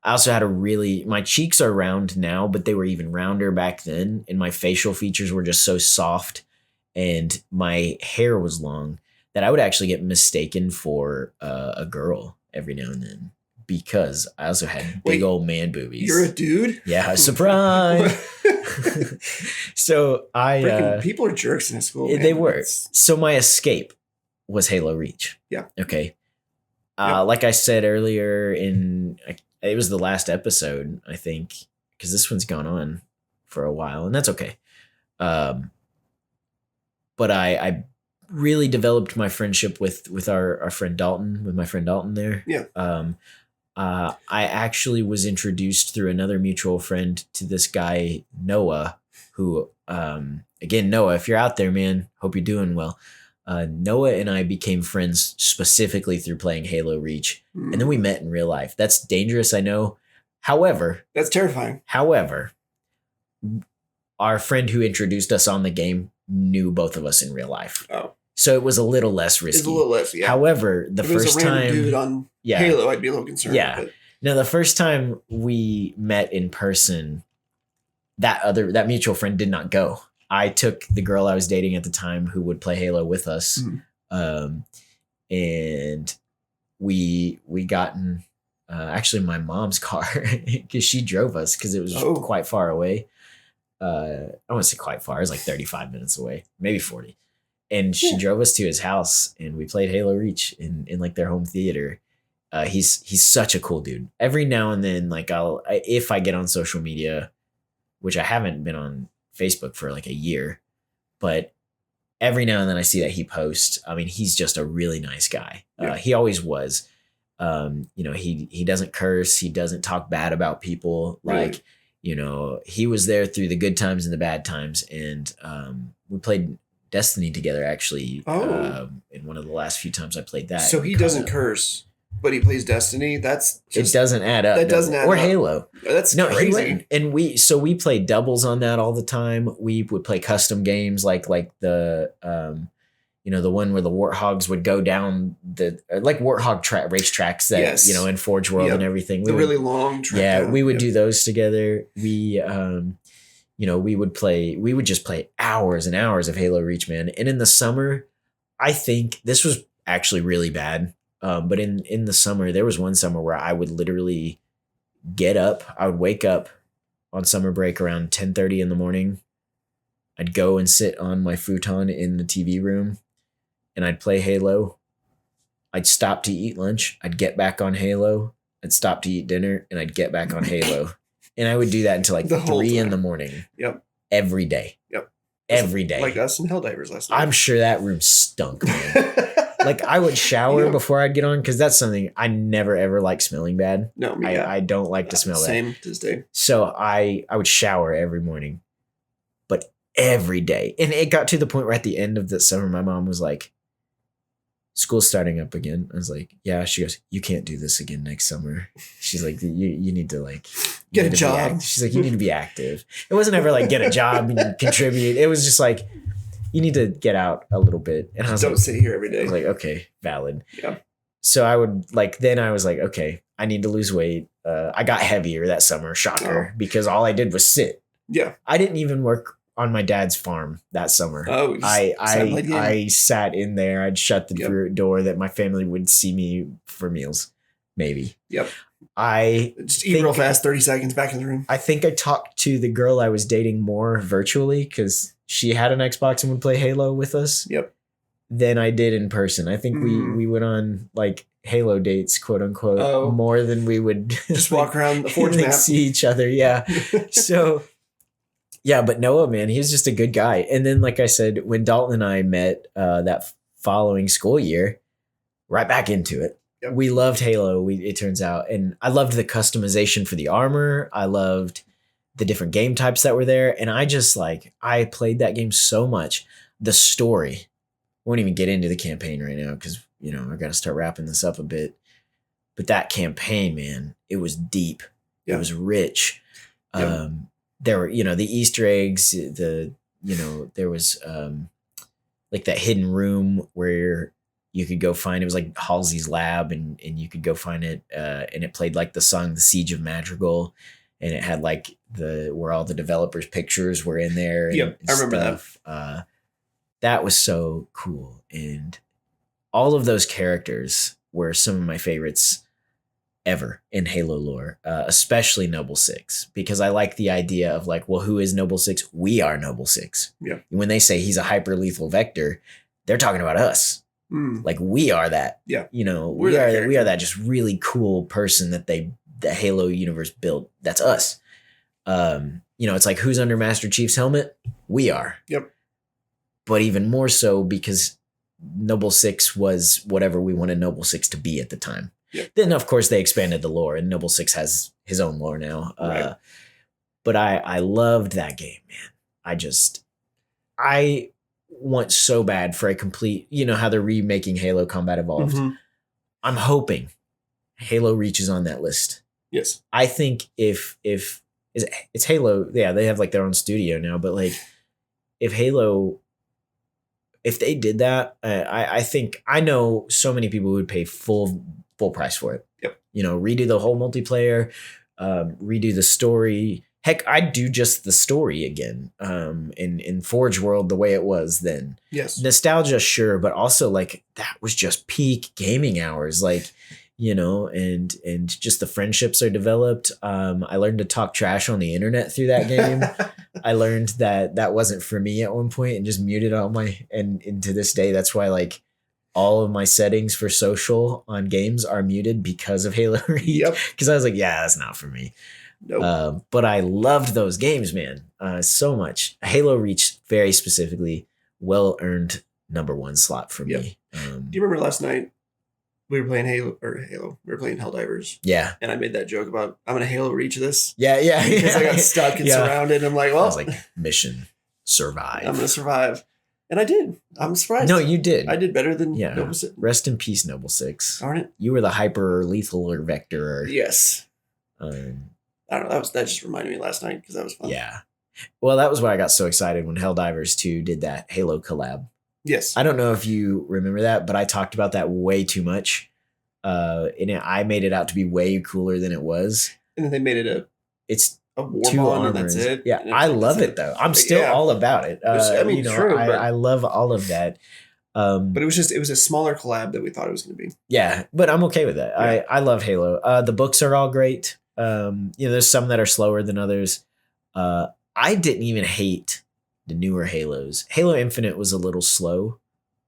I also had my cheeks are round now, but they were even rounder back then. And my facial features were just so soft and my hair was long that I would actually get mistaken for a girl every now and then because I also had big old man boobies. You're a dude? Yeah, surprise. So freaking people are jerks in school. Man. They were. So my escape was Halo Reach. Yeah. Okay. Like I said earlier it was the last episode, I think, because this one's gone on for a while, and that's okay. But I really developed my friendship with our friend Dalton, with my friend Dalton there. Yeah. I actually was introduced through another mutual friend to this guy, Noah, who, again, Noah, if you're out there, man, hope you're doing well. Noah and I became friends specifically through playing Halo Reach. And then we met in real life. That's dangerous, I know. However, that's terrifying. However, our friend who introduced us on the game knew both of us in real life. Oh. So it was a little less risky. It's a little less, yeah. However, the if first it was a time dude on Halo, I'd be a little concerned. Yeah. But. Now, the first time we met in person, that mutual friend did not go. I took the girl I was dating at the time who would play Halo with us. And we got in actually my mom's car because she drove us because it was quite far away. I won't say quite far. It was like 35 minutes away, maybe 40. And she drove us to his house and we played Halo Reach in like their home theater. He's such a cool dude. Every now and then, like if I get on social media, which I haven't been on Facebook for like a year, but every now and then I see that he posts. I mean, he's just a really nice guy. He always was. He doesn't curse. He doesn't talk bad about people. Really? Like, he was there through the good times and the bad times. And we played Destiny together, actually. In one of the last few times I played that. So he doesn't curse, but he plays Destiny. It doesn't add up. That doesn't add up. Or Halo. That's crazy. We played doubles on that all the time. We would play custom games like the the one where the warthogs would go down the like warthog race tracks that in Forge World and everything. Really long track. Yeah, we would do those together. We we would just play hours and hours of Halo Reach, man. And in the summer, I think this was actually really bad. But in the summer, there was one summer where I would literally I would wake up on summer break around 10:30 in the morning. I'd go and sit on my futon in the TV room and I'd play Halo. I'd stop to eat lunch. I'd get back on Halo. I'd stop to eat dinner and I'd get back on Halo. And I would do that until like 3 in the morning. Yep. Every day. Yep. Every day. Like us and Helldivers last night. I'm sure that room stunk, man. Like I would shower before I'd get on because that's something I never ever like smelling bad. No, I don't like to smell bad. Same to this day. So I would shower every morning, but every day. And it got to the point where at the end of the summer, my mom was like, "School's starting up again." I was like, "Yeah." She goes, "You can't do this again next summer." She's like, "You need to like get a job." She's like, "You need to be active." It wasn't ever like get a job and contribute. It was just like, you need to get out a little bit. And I was don't sit here every day. I was like, okay, valid. Yeah. So I would then I was like, okay, I need to lose weight. I got heavier that summer, shocker, because all I did was sit. Yeah. I didn't even work on my dad's farm that summer. Oh, I sat in there. I'd shut the door that my family would see me for meals, maybe. Yep. Just eat real fast, 30 seconds back in the room. I think I talked to the girl I was dating more virtually because she had an Xbox and would play Halo with us. Yep. Than I did in person. I think we went on like Halo dates, quote unquote, more than we would just walk around the Forge map, see each other. Yeah. So yeah, but Noah, man, he was just a good guy. And then, like I said, when Dalton and I met that following school year, right back into it. Yep. We loved Halo. It turns out, and I loved the customization for the armor. I loved the different game types that were there, and I played that game so much. The story. Won't even get into the campaign right now because I got to start wrapping this up a bit. But that campaign, man, it was deep. It was rich. Yep. There were the Easter eggs. There was like that hidden room where you could go find, it was like Halsey's Lab, and you could go find it, and it played like the song The Siege of Madrigal, and it had like where all the developers' pictures were in there. And, Yep, I remember that. That was so cool. And all of those characters were some of my favorites ever in Halo lore, especially Noble Six, because I like the idea of like, well, who is Noble Six? We are Noble Six. Yeah. When they say he's a hyper lethal vector, they're talking about us. Like we are that. Yeah. You know, we are that just really cool person that the Halo universe built. That's us. You know, it's like, who's under Master Chief's helmet? We are. Yep. But even more so because Noble Six was whatever we wanted Noble Six to be at the time. Yep. Then, of course, they expanded the lore, and Noble Six has his own lore now. Right. But I loved that game, man. I want so bad for a complete, you know how they're remaking Halo Combat Evolved. Mm-hmm. I'm hoping Halo reaches on that list. Yes. I think if it's Halo, yeah, they have like their own studio now, but like if they did that, I think, I know so many people would pay full price for it. Yep. You know, redo the whole multiplayer, redo the story. Heck, I'd do just the story again, in Forge World the way it was then. Yes. Nostalgia, sure, but also like that was just peak gaming hours, like, you know, and just the friendships are developed. I learned to talk trash on the internet through that game. I learned that wasn't for me at one point, and just muted all and to this day, that's why like all of my settings for social on games are muted because of Halo Reach. Yep. Because I was like, yeah, that's not for me. Nope. But I loved those games, man, so much. Halo Reach very specifically, well-earned #1 slot for me. Do you remember last night we were playing Halo? We were playing Helldivers. Yeah. And I made that joke about, I'm going to Halo Reach this. Yeah. Because I got stuck and surrounded. I'm like, well. I was like, mission survive. I'm going to survive. And I did. I'm surprised. No, you did. I did better than Noble Six. Rest in peace, Noble Six. Darn it. You were the hyper lethal or vector. Yes. I don't know. That just reminded me last night because that was fun. Yeah. Well, that was why I got so excited when Helldivers 2 did that Halo collab. Yes. I don't know if you remember that, but I talked about that way too much. I made it out to be way cooler than it was. And then they made it it's a war two bond, armors. and that's it. Yeah, I love it though. I'm still all about it. True. I love all of that. But it was a smaller collab that we thought it was going to be. Yeah, but I'm okay with that. Yeah. I love Halo. The books are all great. There's some that are slower than others. I didn't even hate the newer Halos. Halo Infinite was a little slow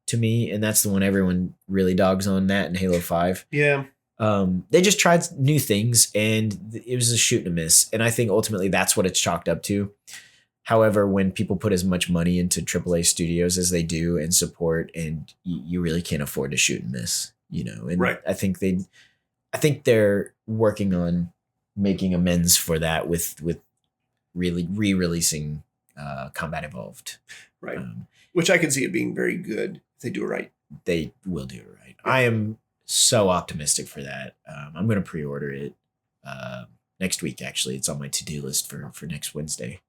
to me, and that's the one everyone really dogs on, that and Halo 5. Yeah. They just tried new things, and it was a shoot and a miss. And I think ultimately that's what it's chalked up to. However, when people put as much money into AAA studios as they do and support, and you really can't afford to shoot and miss, And right. I think they're working on making amends for that with really re-releasing Combat Evolved. Right. Which I can see it being very good if they do it right. They will do it right. Yeah. I am so optimistic for that. I'm going to pre-order it next week, actually. It's on my to-do list for next Wednesday.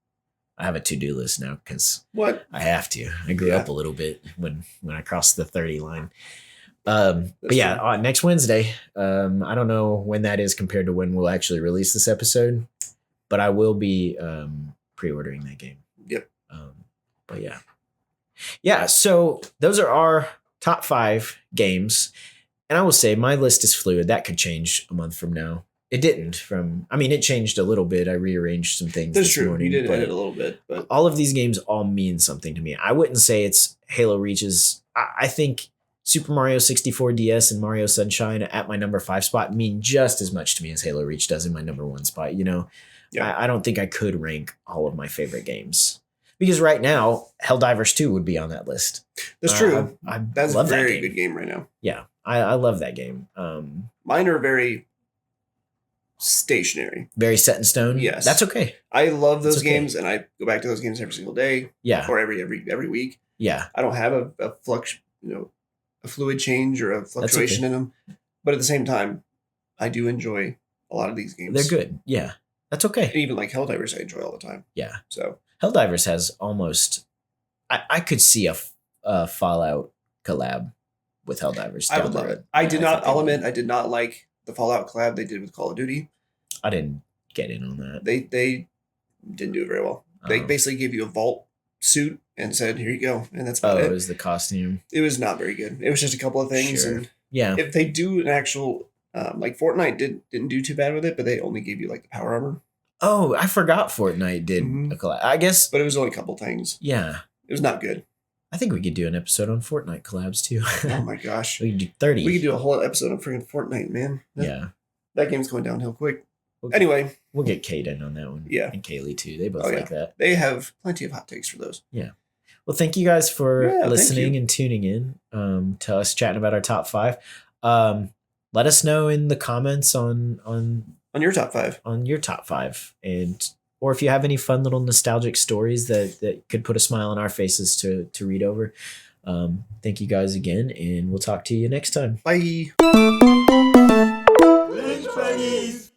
I have a to-do list now because I have to. I grew up a little bit when I crossed the 30 line. But yeah, next Wednesday. I don't know when that is compared to when we'll actually release this episode, but I will be pre-ordering that game. Yep. But yeah. So those are our top 5 games, and I will say my list is fluid. That could change a month from now. It didn't. It changed a little bit. I rearranged some things. That's true. Morning, you did edit a little bit, but all of these games all mean something to me. I wouldn't say it's Halo Reaches. I think Super Mario 64 DS and Mario Sunshine at my number 5 spot mean just as much to me as Halo Reach does in my number 1 spot. Yeah. I don't think I could rank all of my favorite games, because right now Helldivers 2 would be on that list. That's true. That's a very good game right now. Yeah, I love that game. Mine are very stationary, very set in stone. Yes, that's okay. I love those games, and I go back to those games every single day. Yeah, or every week. Yeah, I don't have a fluid change or a fluctuation in them, but at the same time, I do enjoy a lot of these games. They're good. Yeah, that's okay. And even like Helldivers, I enjoy all the time. Yeah. So Helldivers has almost. I could see a Fallout collab with Helldivers. I down would the love road. it. I Yeah, did think not. they I'll will. admit, I did not like the Fallout collab they did with Call of Duty. I didn't get in on that. They didn't do it very well. They Oh. basically gave you a vault suit and said, "Here you go," and that's Oh, about it it. was the costume. It was not very good. It was just a couple of things, Sure. and Yeah. if they do an actual like Fortnite didn't do too bad with it, but they only gave you like the power armor. Oh, I forgot Fortnite did Mhm. a collab. I guess. But it was only a couple things. Yeah. It was not good. I think we could do an episode on Fortnite collabs too. Oh my gosh. We could do 30. We could do a whole episode of freaking Fortnite, man. Yeah. That game's going downhill quick. We'll, Anyway, we'll get Kate in on that one. Yeah. And Kaylee too. They both Oh, yeah. like that. they have plenty of hot takes for those. Well, thank you guys for Yeah, thank listening you. and tuning in to us chatting about our top 5. Let us know in the comments on On your top 5. your top 5, and or if you have any fun little nostalgic stories that could put a smile on our faces to read over. Thank you guys again, and we'll talk to you next time. Bye. Glitch Buddies!